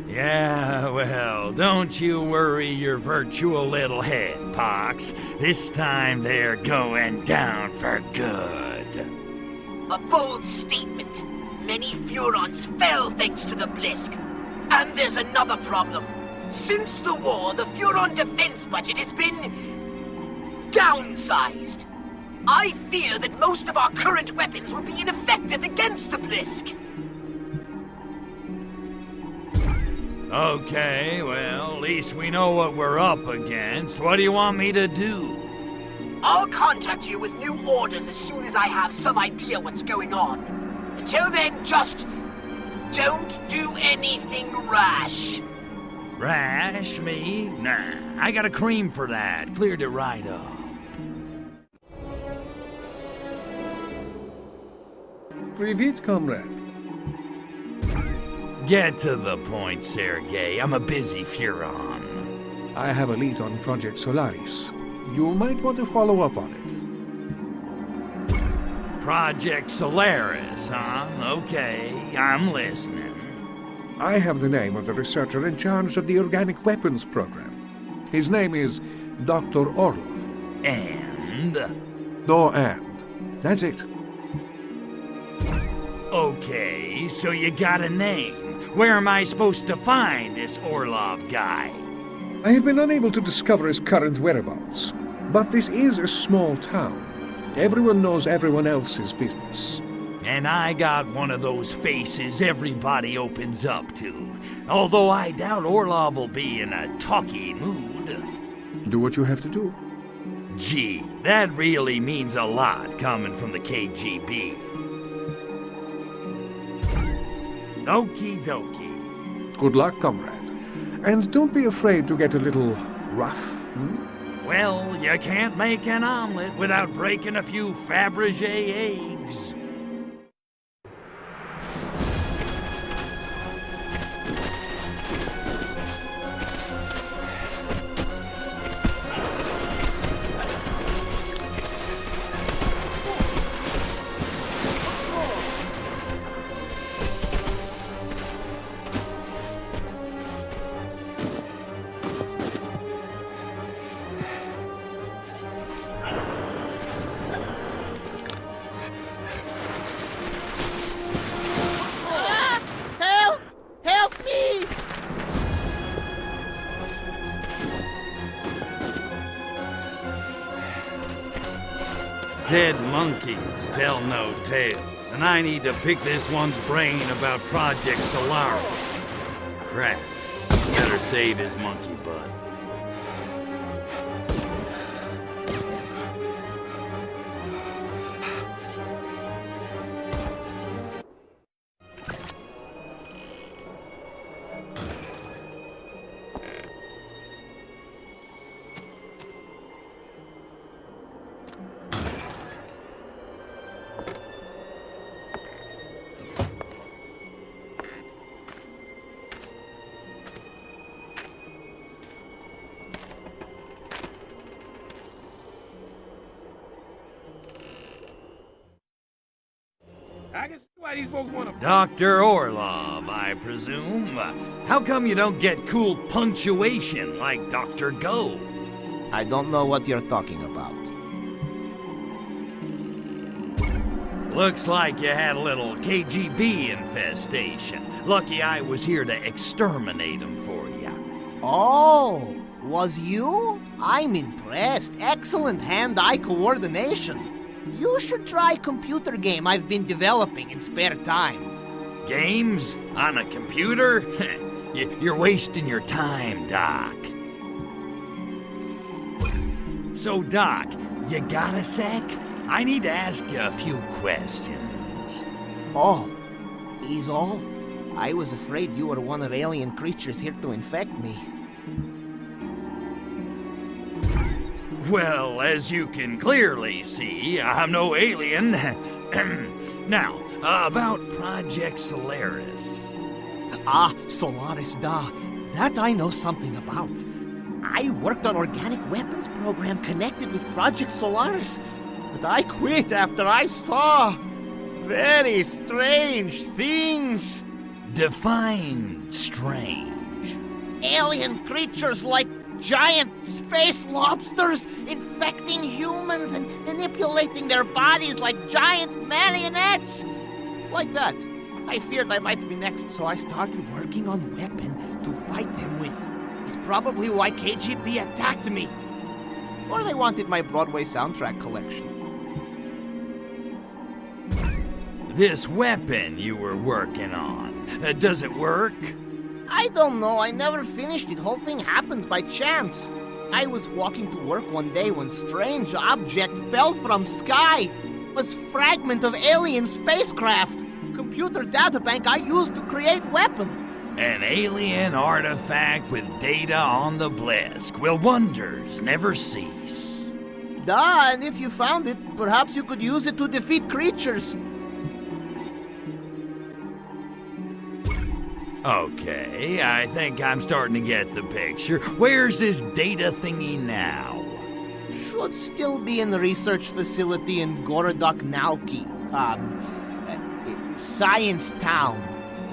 Yeah, well, don't you worry your virtual little head, Pox. This time they're going down for good. A bold statement. Many Furons fell thanks to the Blisk. And there's another problem. Since the war, the Furon defense budget has been downsized. I fear that most of our current weapons will be ineffective against the Blisk. Okay, well, at least we know what we're up against. What do you want me to do? I'll contact you with new orders as soon as I have some idea what's going on. Until then, just don't do anything rash. Rash, me? Nah, I got a cream for that. Cleared it right up. Привет, comrade. Get to the point, Sergei. I'm a busy Furon. I have a lead on Project Solaris. You might want to follow up on it. Project Solaris, huh? Okay, I'm listening. I have the name of the researcher in charge of the Organic Weapons Program. His name is Dr. Orlov. And? No and. That's it. Okay, so you got a name. Where am I supposed to find this Orlov guy? I have been unable to discover his current whereabouts. But this is a small town. Everyone knows everyone else's business. And I got one of those faces everybody opens up to. Although I doubt Orlov will be in a talky mood. Do what you have to do. Gee, that really means a lot coming from the KGB. Okie dokie. Good luck, comrade. And don't be afraid to get a little rough. Well, you can't make an omelet without breaking a few Fabergé eggs. Dead monkeys tell no tales, and I need to pick this one's brain about Project Solaris. Crap. Better save his monkey butt. I can see why these folks want to... Dr. Orlov, I presume. How come you don't get cool punctuation like Dr. Go? I don't know what you're talking about. Looks like you had a little KGB infestation. Lucky I was here to exterminate them for you. Oh, was you? I'm impressed. Excellent hand-eye coordination. You should try a computer game I've been developing in spare time. Games? On a computer? You're wasting your time, Doc. So, Doc, you got a sec? I need to ask you a few questions. Oh, is all? I was afraid you were one of alien creatures here to infect me. Well, as you can clearly see, I'm no alien. Now, about Project Solaris. Ah, Solaris, da. That I know something about. I worked on organic weapons program connected with Project Solaris, but I quit after I saw very strange things. Define strange. Alien creatures like giant space lobsters infecting humans and manipulating their bodies like giant marionettes. Like that. I feared I might be next, so I started working on a weapon to fight them with. It's probably why KGB attacked me. Or they wanted my Broadway soundtrack collection. This weapon you were working on, does it work? I don't know. I never finished it. Whole thing happened by chance. I was walking to work one day when strange object fell from sky. It was fragment of alien spacecraft. Computer databank I used to create weapon. An alien artifact with data on the Blisk. Will wonders never cease? Duh, and if you found it, perhaps you could use it to defeat creatures. Okay, I think I'm starting to get the picture. Where's this data thingy now? Should still be in the research facility in Gorodok Nauki. Science Town.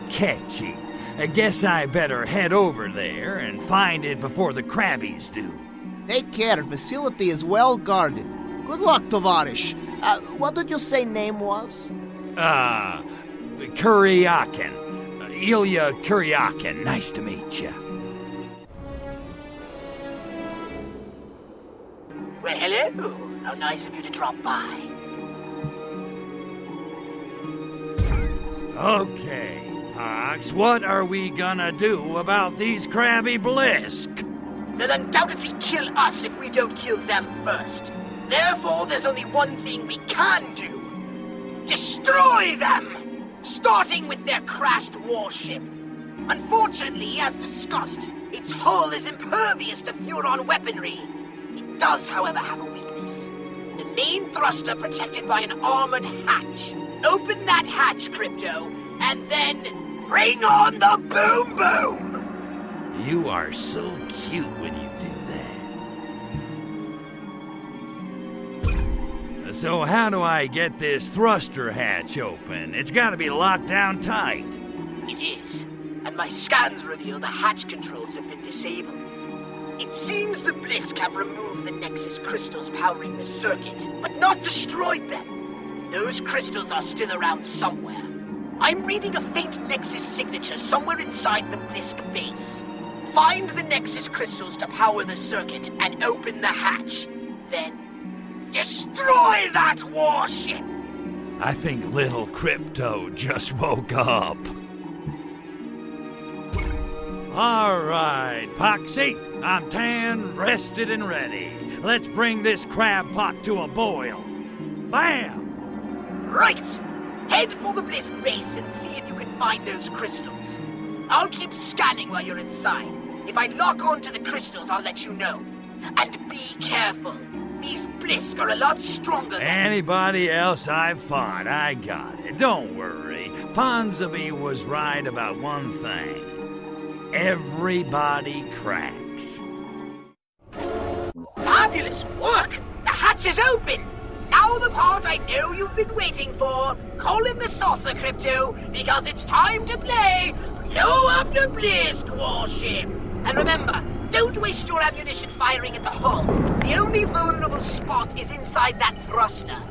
Catchy. I guess I better head over there and find it before the Krabbies do. Take care, facility is well guarded. Good luck, Tovarish. What did you say name was? Kuryakin. Ilya Kuryakin. Nice to meet you. Well, hello. How nice of you to drop by. Okay, Pox, what are we gonna do about these Krabby Blisk? They'll undoubtedly kill us if we don't kill them first. Therefore, there's only one thing we can do. Destroy them! Starting with their crashed warship. Unfortunately, as discussed, its hull is impervious to Furon weaponry. It does, however, have a weakness. The main thruster protected by an armored hatch. Open that hatch, Crypto, and then bring on the boom boom! You are so cute when you do that. So how do I get this thruster hatch open? It's gotta be locked down tight. It is, and my scans reveal the hatch controls have been disabled. It seems the Blisk have removed the Nexus crystals powering the circuit, but not destroyed them. Those crystals are still around somewhere. I'm reading a faint Nexus signature somewhere inside the Blisk base. Find the Nexus crystals to power the circuit and open the hatch. Then, destroy that warship! I think little Crypto just woke up. All right, Poxy, I'm tan, rested, and ready. Let's bring this crab pot to a boil. Bam! Right! Head for the Blisk base and see if you can find those crystals. I'll keep scanning while you're inside. If I lock onto the crystals, I'll let you know. And be careful. These Blisk are a lot stronger than... Anybody else I've fought, I got it. Don't worry. Ponsonby was right about one thing. Everybody cracks. Fabulous work! The hatch is open! Now the part I know you've been waiting for. Call in the saucer, Crypto, because it's time to play Blow Up the Blisk warship. And remember, don't waste your ammunition firing at the hull. The only vulnerable spot is inside that thruster.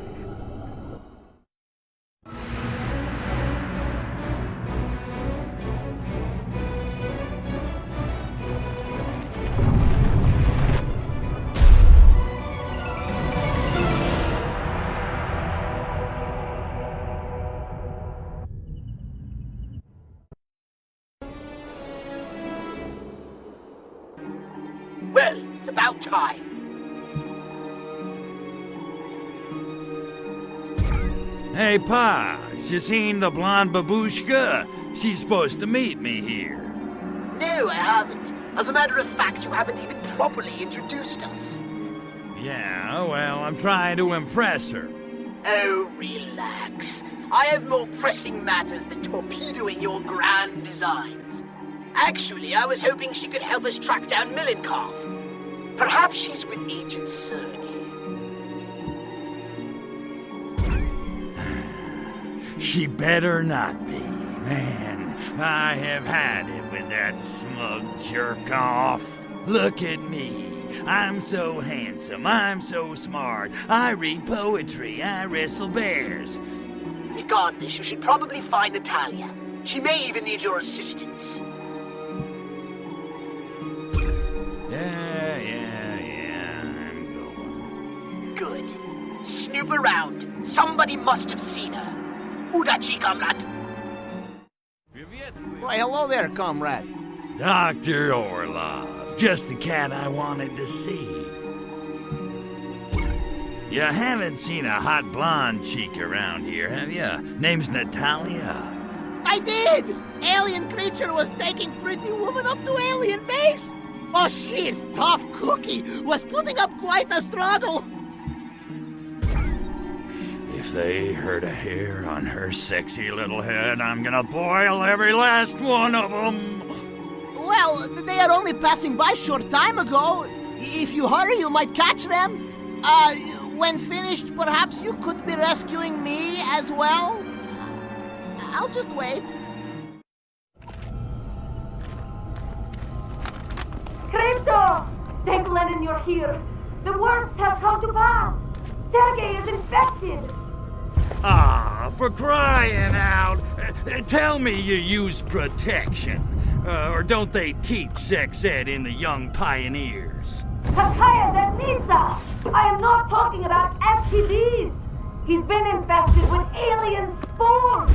about time. Hey, Pa, you seen the blonde babushka? She's supposed to meet me here. No, I haven't. As a matter of fact, you haven't even properly introduced us. Yeah, well, I'm trying to impress her. Oh, relax. I have more pressing matters than torpedoing your grand designs. Actually, I was hoping she could help us track down Milenkov. Perhaps she's with Agent Cerny. She better not be. Man, I have had it with that smug jerk-off. Look at me. I'm so handsome. I'm so smart. I read poetry. I wrestle bears. Regardless, you should probably find Natalia. She may even need your assistance. Yeah, I'm going. Good. Snoop around. Somebody must have seen her. Udachi, comrade. Why, hello there, comrade. Dr. Orlov. Just the cat I wanted to see. You haven't seen a hot blonde chick around here, have you? Name's Natalia. I did! Alien creature was taking pretty woman up to alien base. Oh, she is tough cookie. Was putting up quite a struggle. If they hurt a hair on her sexy little head, I'm gonna boil every last one of them. Well, they are only passing by short time ago. If you hurry, you might catch them. When finished, perhaps you could be rescuing me as well. I'll just wait. Crypto! Thank Lenin you're here. The worst has come to pass. Sergei is infected. Ah, for crying out! Tell me you use protection. Or don't they teach sex ed in the Young Pioneers? Kakaya Denitsa! I am not talking about STDs. He's been infected with alien spores.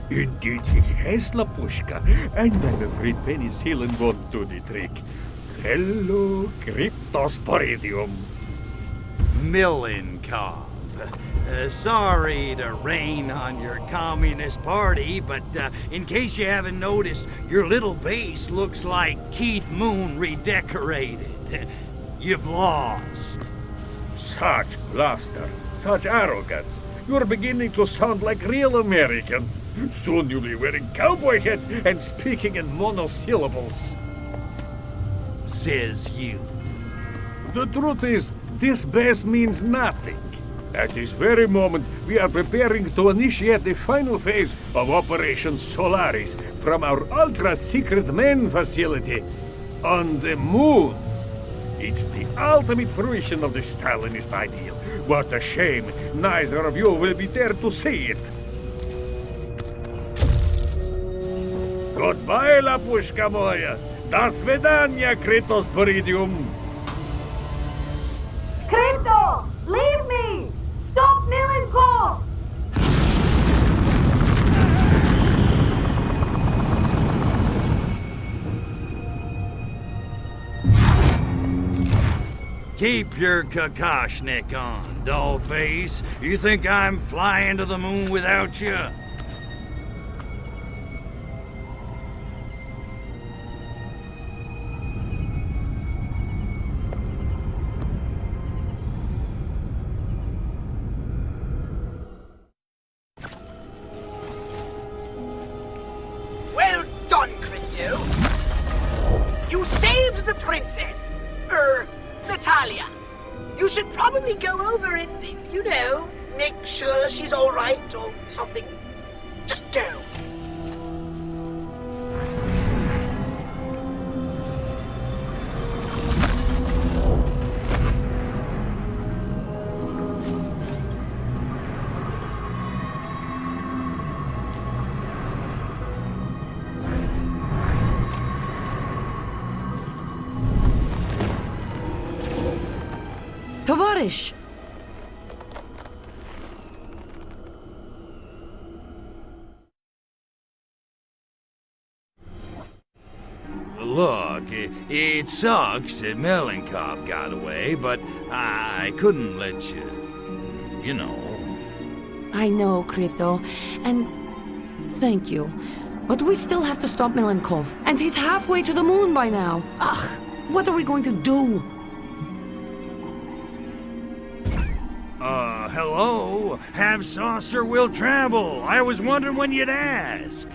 Indeed he has, Lapushka, and I'm afraid penicillin won't do the trick. Hello, Cryptosporidium. Milenkov. Sorry to rain on your communist party, but in case you haven't noticed, your little base looks like Keith Moon redecorated. You've lost. Such bluster, such arrogance. You're beginning to sound like real American. Soon you'll be wearing cowboy hat and speaking in monosyllables. Says you. The truth is, this base means nothing. At this very moment, we are preparing to initiate the final phase of Operation Solaris from our ultra-secret main facility on the moon. It's the ultimate fruition of the Stalinist ideal. What a shame neither of you will be there to see it. Goodbye, Lapushka moya. До свидания, Cryptosporidium. Crypto! Leave me! Stop Milenkov! Keep your Kakashnik on, dollface. You think I'm flying to the moon without you? Well done, Crypto. You saved the princess. Natalia. You should probably go over and, you know, make sure she's all right or something. Just go. Товарищ! look, it sucks that Melenkov got away, but I couldn't let you, you know. I know, Crypto, and thank you. But we still have to stop Melenkov, and he's halfway to the moon by now. Ugh, what are we going to do? Hello? Have saucer will travel. I was wondering when you'd ask.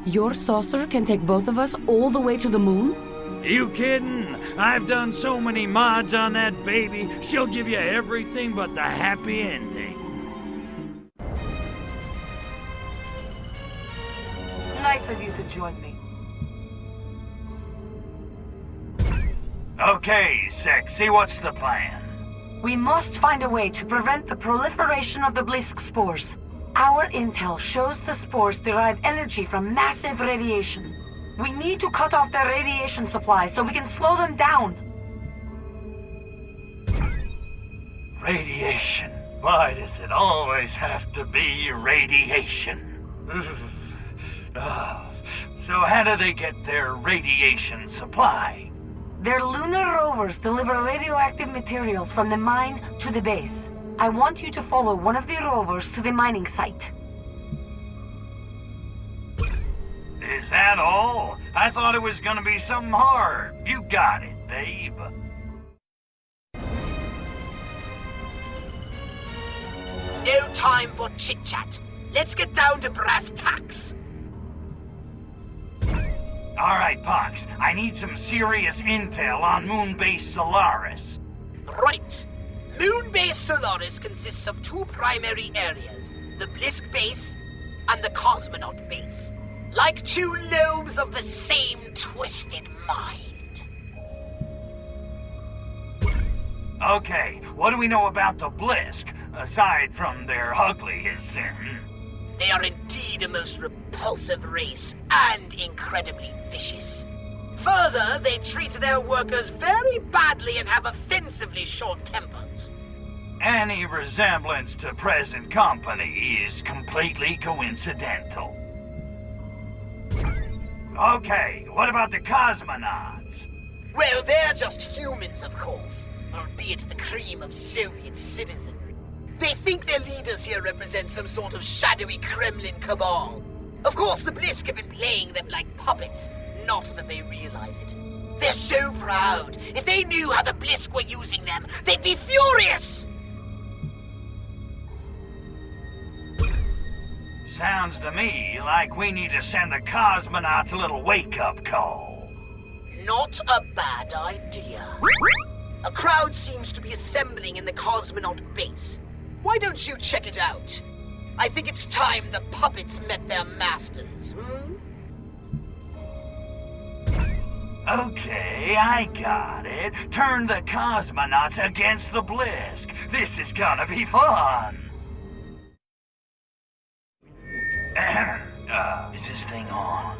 Your saucer can take both of us all the way to the moon? You kidding? I've done so many mods on that baby, she'll give you everything but the happy ending. Nice of you to join me. Okay, Sexy, what's the plan? We must find a way to prevent the proliferation of the Blisk spores. Our intel shows the spores derive energy from massive radiation. We need to cut off their radiation supply so we can slow them down. Radiation. Why does it always have to be radiation? So how do they get their radiation supply? Their lunar rovers deliver radioactive materials from the mine to the base. I want you to follow one of the rovers to the mining site. Is that all? I thought it was gonna be something hard. You got it, babe. No time for chit-chat. Let's get down to brass tacks. All right, Pox. I need some serious intel on Moonbase Solaris. Right. Moonbase Solaris consists of two primary areas, the Blisk base and the Cosmonaut base. Like two lobes of the same twisted mind. Okay, what do we know about the Blisk, aside from their ugliness? They are indeed a most repulsive race, and incredibly vicious. Further, they treat their workers very badly and have offensively short tempers. Any resemblance to present company is completely coincidental. Okay, what about the cosmonauts? Well, they're just humans, of course, albeit the cream of Soviet citizenry. They think their leaders here represent some sort of shadowy Kremlin cabal. Of course, the Blisk have been playing them like puppets, not that they realize it. They're so proud. If they knew how the Blisk were using them, they'd be furious! Sounds to me like we need to send the cosmonauts a little wake-up call. Not a bad idea. A crowd seems to be assembling in the Cosmonaut base. Why don't you check it out? I think it's time the puppets met their masters, Okay, I got it. Turn the cosmonauts against the Blisk. This is gonna be fun. Is this thing on?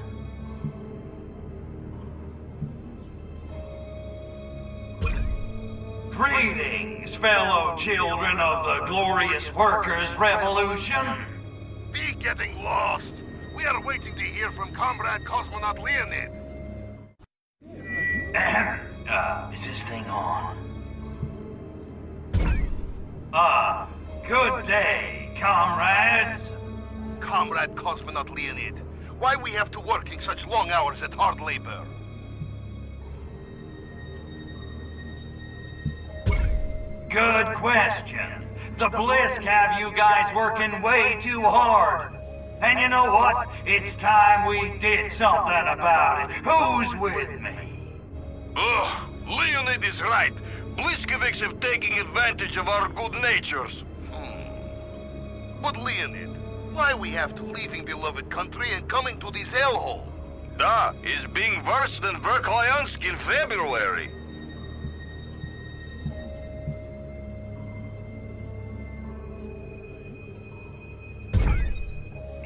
Greetings, fellow children of the glorious Workers' Revolution. Be getting lost. We are waiting to hear from Comrade Cosmonaut Leonid. Is this thing on? Good day, comrades. Comrade Cosmonaut Leonid, why we have to working such long hours at hard labor? Good question. The Blisk have you guys working way too hard. And you know what? It's time we did something about it. Who's with me? Ugh, Leonid is right. Bliskovics have taken advantage of our good natures. But Leonid, why we have to leaving beloved country and coming to this hellhole? Da is being worse than Verkhoyansk in February.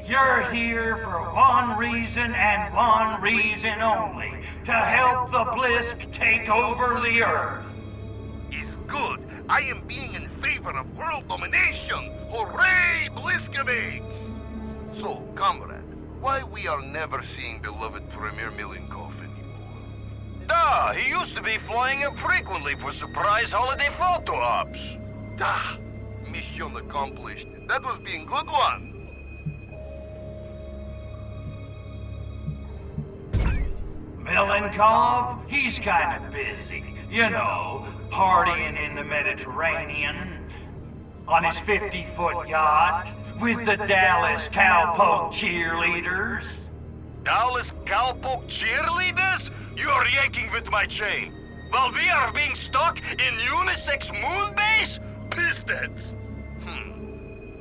You're here for one reason and one reason only. To help the Blisk take over the Earth. Is good. I am being in favor of world domination. Hooray, Bliskovics! So, comrade, why we are never seeing beloved Premier Milenkov anymore? Duh, he used to be flying up frequently for surprise holiday photo ops. Duh, mission accomplished. That was being good one. Milenkov, he's kind of busy. You know, partying in the Mediterranean, on his 50-foot yacht, with the Dallas Cowpoke cheerleaders. Dallas Cowpoke cheerleaders? You're yanking with my chain. While we are being stuck in unisex moon base? Pistons.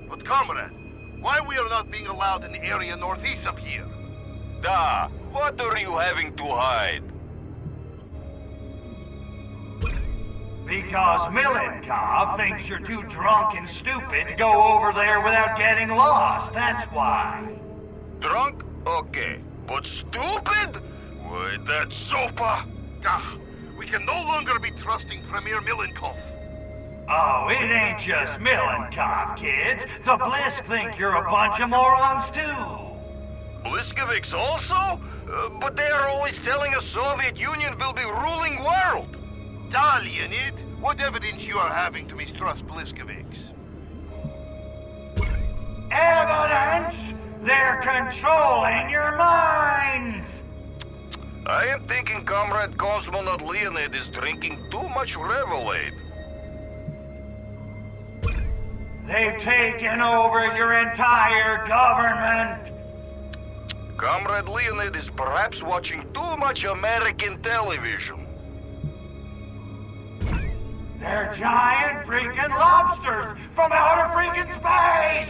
But comrade, why we are not being allowed in the area northeast of here? Duh, what are you having to hide? Because Milenkov thinks you're too drunk and stupid to go over there without getting lost, that's why. Drunk? Okay. But stupid? Why, that's sopa. We can no longer be trusting Premier Milenkov. Oh, it ain't just Milenkov, kids. The Blisk think you're a bunch of morons, too. Bliskovics also? But they are always telling us Soviet Union will be ruling world. Leonid, what evidence you are having to mistrust Bliskovics? Evidence? They're controlling your minds! I am thinking Comrade Cosmonaut Leonid is drinking too much Revelade. They've taken over your entire government! Comrade Leonid is perhaps watching too much American television. They're giant freaking lobsters from outer freaking space!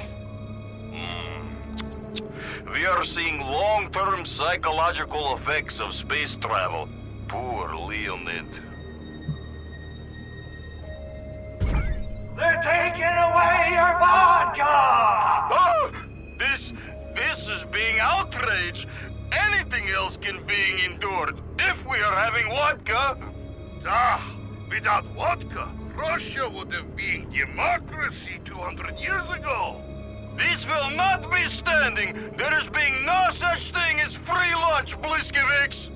We are seeing long-term psychological effects of space travel. Poor Leonid. They're taking away your vodka! Oh, this is being outraged. Anything else can be endured if we are having vodka. Without vodka, Russia would have been democracy 200 years ago. This will not be standing. There is being no such thing as free lunch, Bliskovics.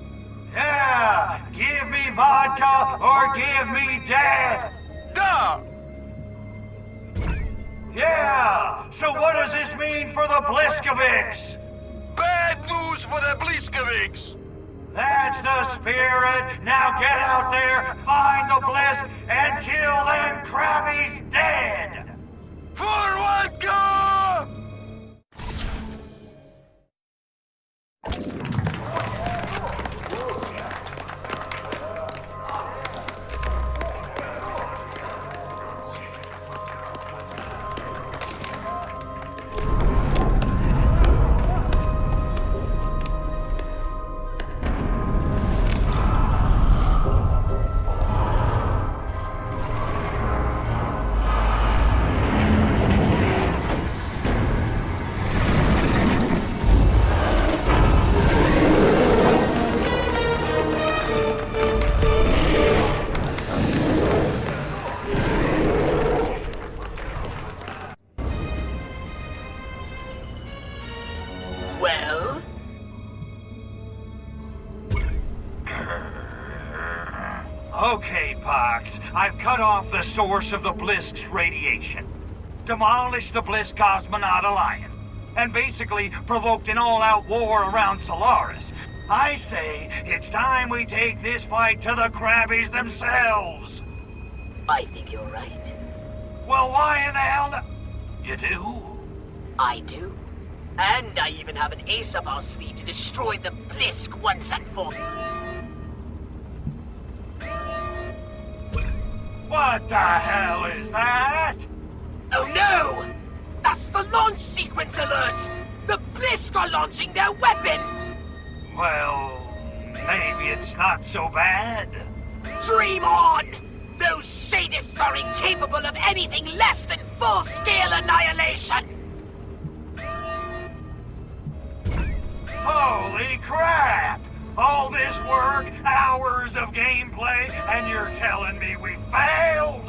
Yeah, give me vodka or give me death. Duh! Yeah, so what does this mean for the Bliskovics? Bad news for the Bliskovics. That's the spirit. Now get out there, find the Blisk, and kill them crabbies dead. For vodka! Well? Okay, Pox. I've cut off the source of the Blisk's radiation, demolished the Blisk Cosmonaut Alliance, and basically provoked an all-out war around Solaris. I say it's time we take this fight to the Crabbies themselves. I think you're right. Well, why in the hell no- You do? I do. And I even have an ace up our sleeve to destroy the Blisk once and for all. What the hell is that? Oh no! That's the launch sequence alert! The Blisk are launching their weapon! Well, maybe it's not so bad. Dream on! Those sadists are incapable of anything less than full-scale annihilation! Holy crap! All this work, hours of gameplay, and you're telling me we failed?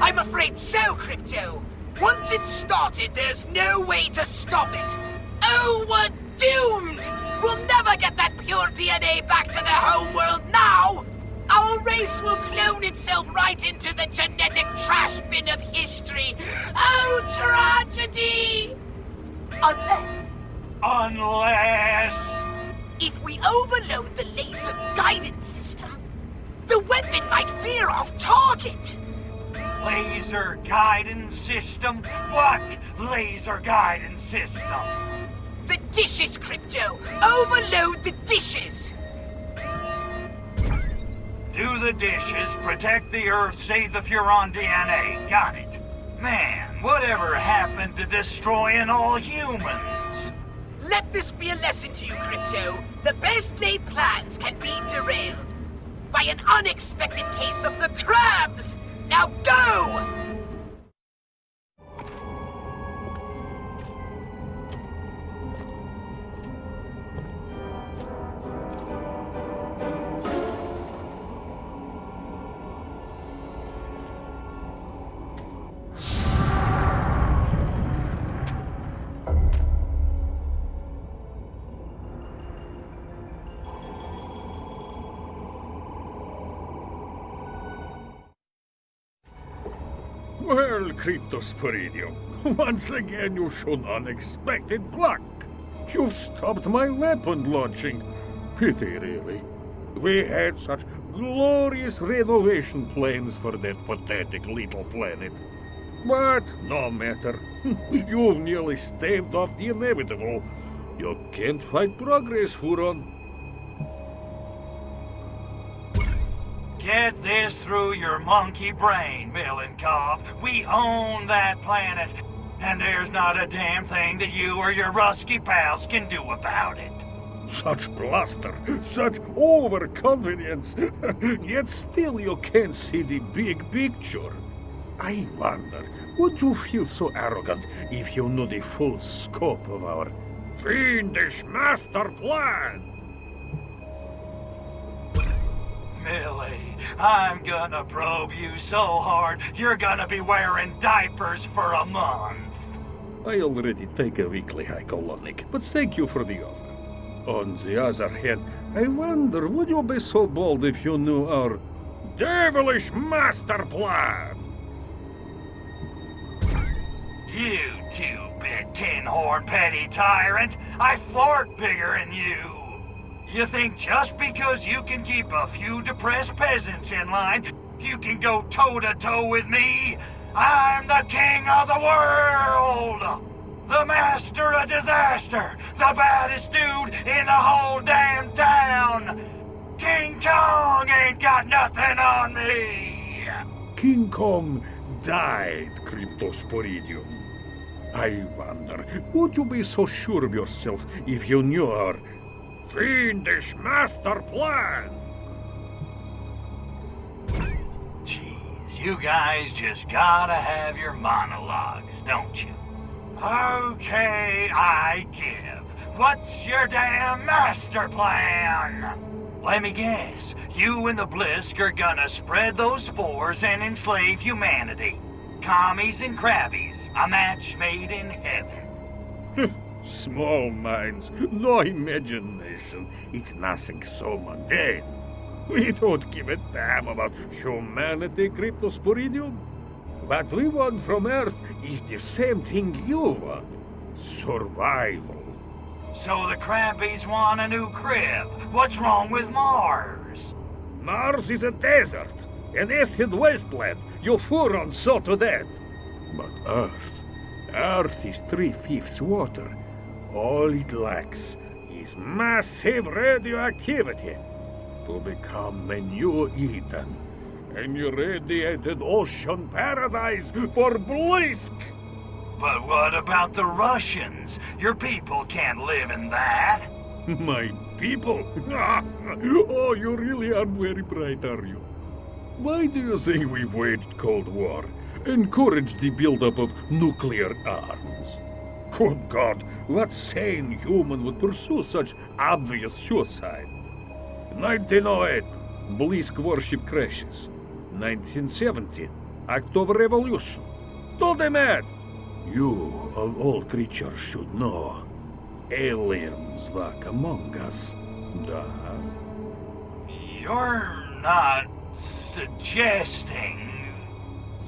I'm afraid so, Crypto. Once it's started, there's no way to stop it. Oh, we're doomed! We'll never get that pure DNA back to the homeworld now! Our race will clone itself right into the genetic trash bin of history. Oh, tragedy! Unless... If we overload the laser guidance system, the weapon might veer off target. Laser guidance system? What laser guidance system? The dishes, Crypto! Overload the dishes! Do the dishes, protect the Earth, save the Furon DNA. Got it. Man, whatever happened to destroying all humans? Let this be a lesson to you, Crypto. The best laid plans can be derailed by an unexpected case of the crabs! Now go! Well, Cryptosporidium, once again you showed unexpected pluck. You've stopped my weapon launching. Pity, really. We had such glorious renovation plans for that pathetic little planet. But no matter. You've nearly staved off the inevitable. You can't fight progress, Huron. Get this through your monkey brain, Milenkov. We own that planet, and there's not a damn thing that you or your rusky pals can do about it. Such bluster, such overconfidence, yet still you can't see the big picture. I wonder, would you feel so arrogant if you knew the full scope of our fiendish master plan? Millie, I'm gonna probe you so hard, you're gonna be wearing diapers for a month. I already take a weekly hycolonic, but thank you for the offer. On the other hand, I wonder, would you be so bold if you knew our devilish master plan? You two-bit tin-horn petty tyrant, I fart bigger than you. You think just because you can keep a few depressed peasants in line, you can go toe-to-toe with me? I'm the king of the world! The master of disaster! The baddest dude in the whole damn town! King Kong ain't got nothing on me! King Kong died, Cryptosporidium. I wonder, would you be so sure of yourself if you knew our fiendish master plan? Jeez, you guys just gotta have your monologues, don't you? Okay, I give. What's your damn master plan? Let me guess, you and the Blisk are gonna spread those spores and enslave humanity. Commies and crabbies, a match made in heaven. Small minds, no imagination. It's nothing so mundane. We don't give a damn about humanity, Cryptosporidium. What we want from Earth is the same thing you want. Survival. So the crabbies want a new crib. What's wrong with Mars? Mars is a desert, an acid wasteland. You Furons saw to that. But Earth is 3/5 water. All it lacks is massive radioactivity to become a new Eden. An irradiated ocean paradise for Blisk! But what about the Russians? Your people can't live in that. My people? Oh, you really aren't very bright, are you? Why do you think we've waged Cold War? Encouraged the buildup of nuclear arms? Good God, what sane human would pursue such obvious suicide? 1908, Blisk warship crashes. 1970, October Revolution. Do the math! You, of all creatures, should know. aliens walk among us. You're not suggesting...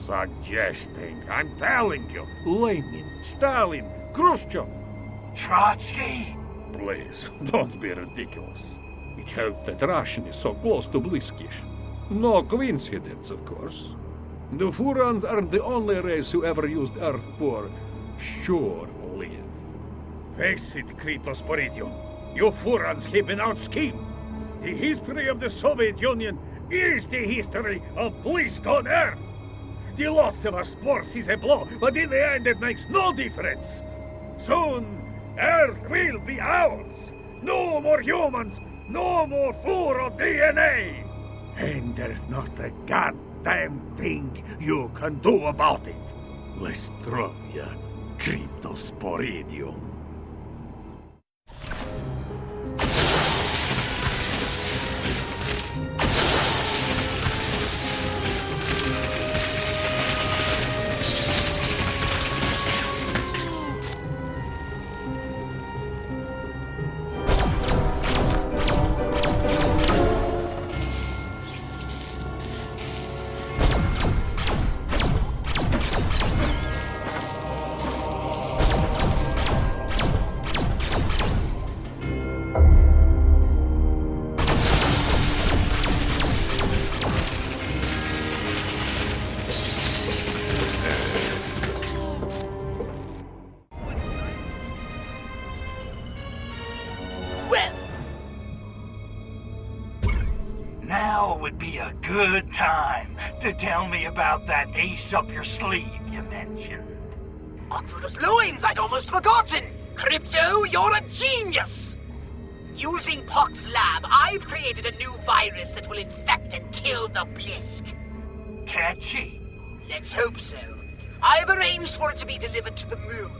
Suggesting. I'm telling you. Lenin, Stalin, Khrushchev. Trotsky? Please, don't be ridiculous. It helped that Russian is so close to Bliskish. No coincidence, of course. The Furans aren't the only race who ever used Earth for shore-live. Face it, Kritos Poridium. You Furans have been out-schemed. The history of the Soviet Union is the history of Blisk on Earth. The loss of our spores is a blow, but in the end it makes no difference. Soon, Earth will be ours. No more humans, no more Furo DNA. And there's not a goddamn thing you can do about it. Lestrovia, Cryptosporidium. Now would be a good time to tell me about that ace up your sleeve you mentioned. Oculus loins, I'd almost forgotten! Crypto, you're a genius! Using Pock's lab, I've created a new virus that will infect and kill the Blisk. Catchy. Let's hope so. I've arranged for it to be delivered to the moon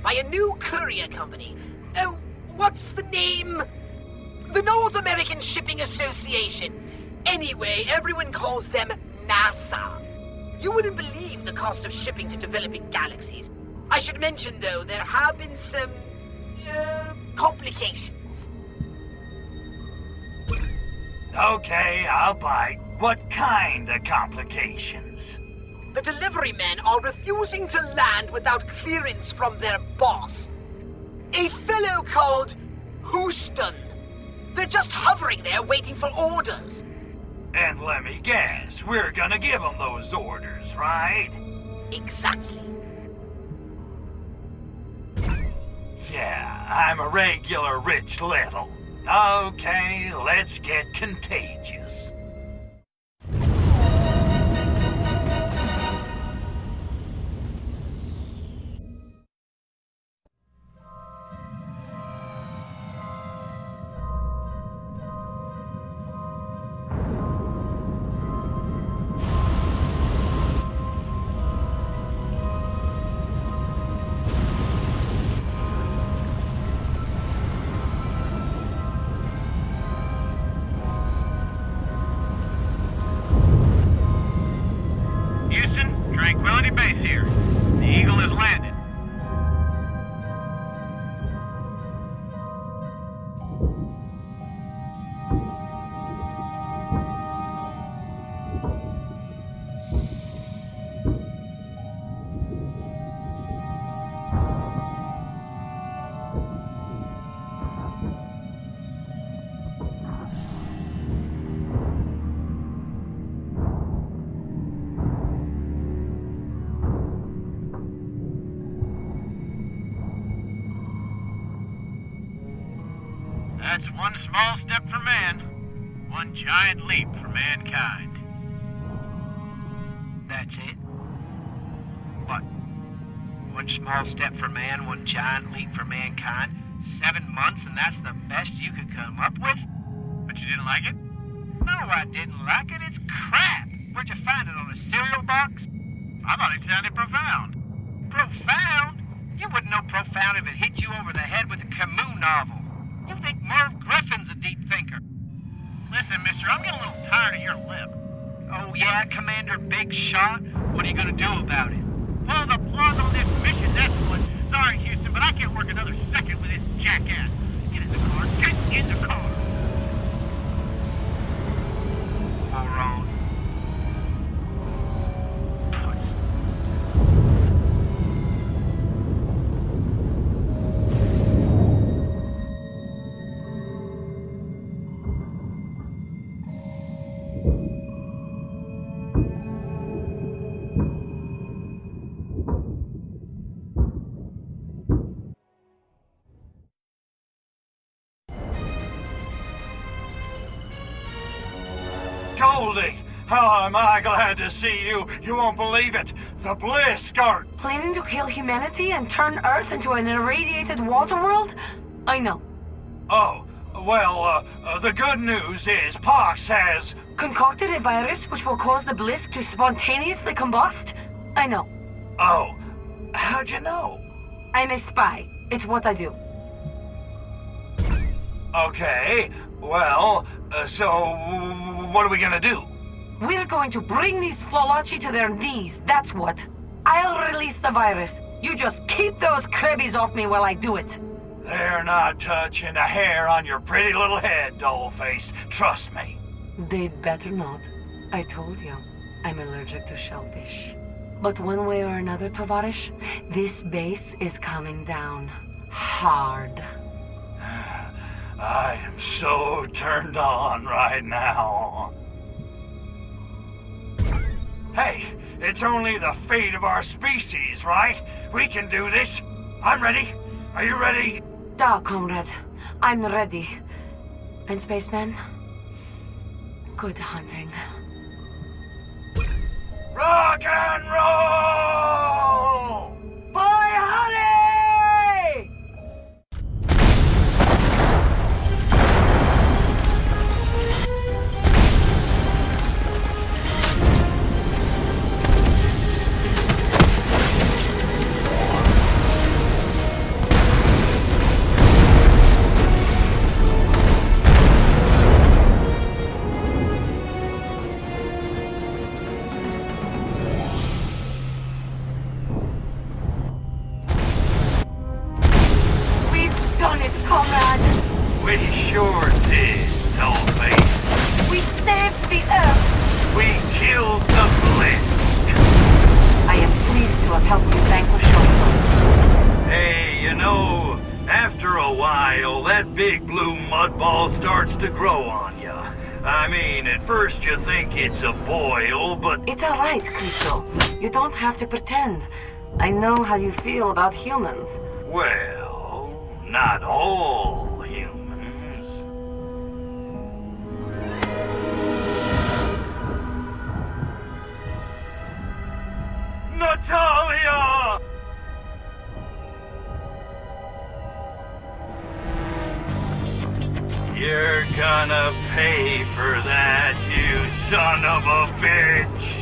by a new courier company. Oh, what's the name? The North American Shipping Association. Anyway, everyone calls them NASA. You wouldn't believe the cost of shipping to developing galaxies. I should mention, though, there have been some... complications. Okay, I'll bite. What kind of complications? The delivery men are refusing to land without clearance from their boss. A fellow called Houston. They're just hovering there waiting for orders. And let me guess, we're gonna give them those orders, right? Exactly. Yeah, I'm a regular rich little. Okay, let's get contagious. Tranquility Base here. The Eagle has landed. That's one small step for man, one giant leap for mankind. That's it? What? One small step for man, one giant leap for mankind? 7 months and that's the best you could come up with? But you didn't like it? No, I didn't like it. It's crap. Where'd you find it, on a cereal box? I thought it sounded profound. Profound? You wouldn't know profound if it hit you over the head with a Camus novel. You think Merv Griffin's a deep thinker. Listen, mister, I'm getting a little tired of your lip. Oh yeah, Commander Big Shot? What are you gonna do about it? Pull the plug on this mission, that's what. Sorry, Houston, but I can't work another second with this jackass. Goldie! How am I glad to see you! You won't believe it! The Blisk are... Planning to kill humanity and turn Earth into an irradiated water world? I know. Oh, well, the good news is Pox has... concocted a virus which will cause the Blisk to spontaneously combust? I know. Oh, how'd you know? I'm a spy. It's what I do. Okay, well, so what are we gonna do? We're going to bring these Flolachi to their knees, that's what. I'll release the virus. You just keep those crabbies off me while I do it. They're not touching a hair on your pretty little head, dollface. Trust me. They'd better not. I told you, I'm allergic to shellfish. But one way or another, Tovarish, this base is coming down. Hard. I am so turned on right now. Hey, it's only the fate of our species, right? We can do this. I'm ready. Are you ready? Da, comrade. I'm ready. And spaceman? Good hunting. Rock and roll! Boy, honey! We sure did, dollface. We saved the Earth. We killed the Blisk. I am pleased to have helped you vanquish your foe. Hey, you know, after a while, that big blue mudball starts to grow on you. I mean, at first you think it's a boil, but... It's all right, Crypto. You don't have to pretend. I know how you feel about humans. Well, not all humans. Natalia! You're gonna pay for that, you son of a bitch!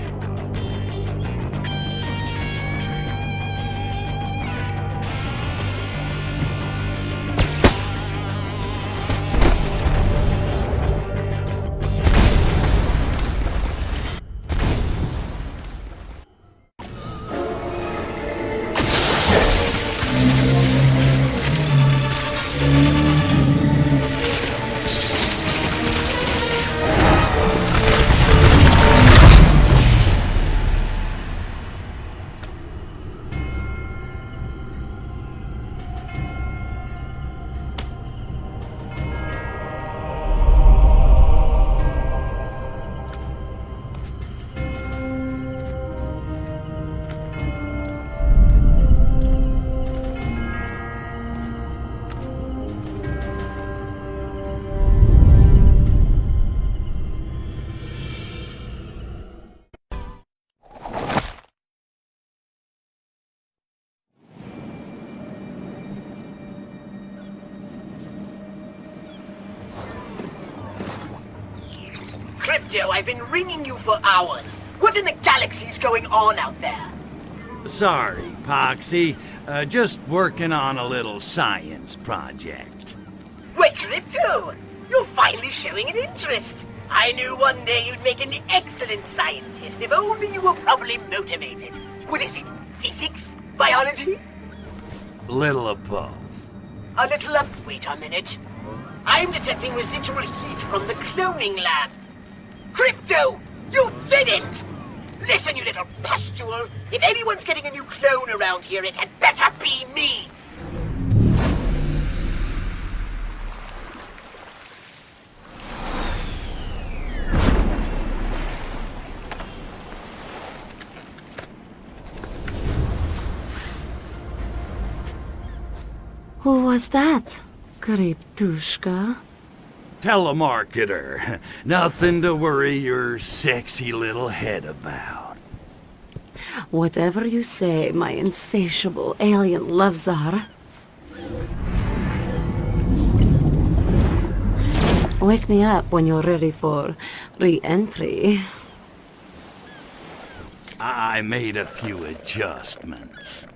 Crypto, I've been ringing you for hours. What in the galaxy's going on out there? Sorry, Poxy. Just working on a little science project. Wait, Crypto! You're finally showing an interest. I knew one day you'd make an excellent scientist if only you were properly motivated. What is it? Physics? Biology? Little of both. A little of... Wait a minute. I'm detecting residual heat from the cloning lab. Crypto! You didn't! Listen, you little pustule. If anyone's getting a new clone around here, it had better be me! Who was that, Kryptushka? telemarketer. Nothing to worry your sexy little head about. Whatever you say, my insatiable alien love czar. Wake me up when you're ready for re-entry. I made a few adjustments.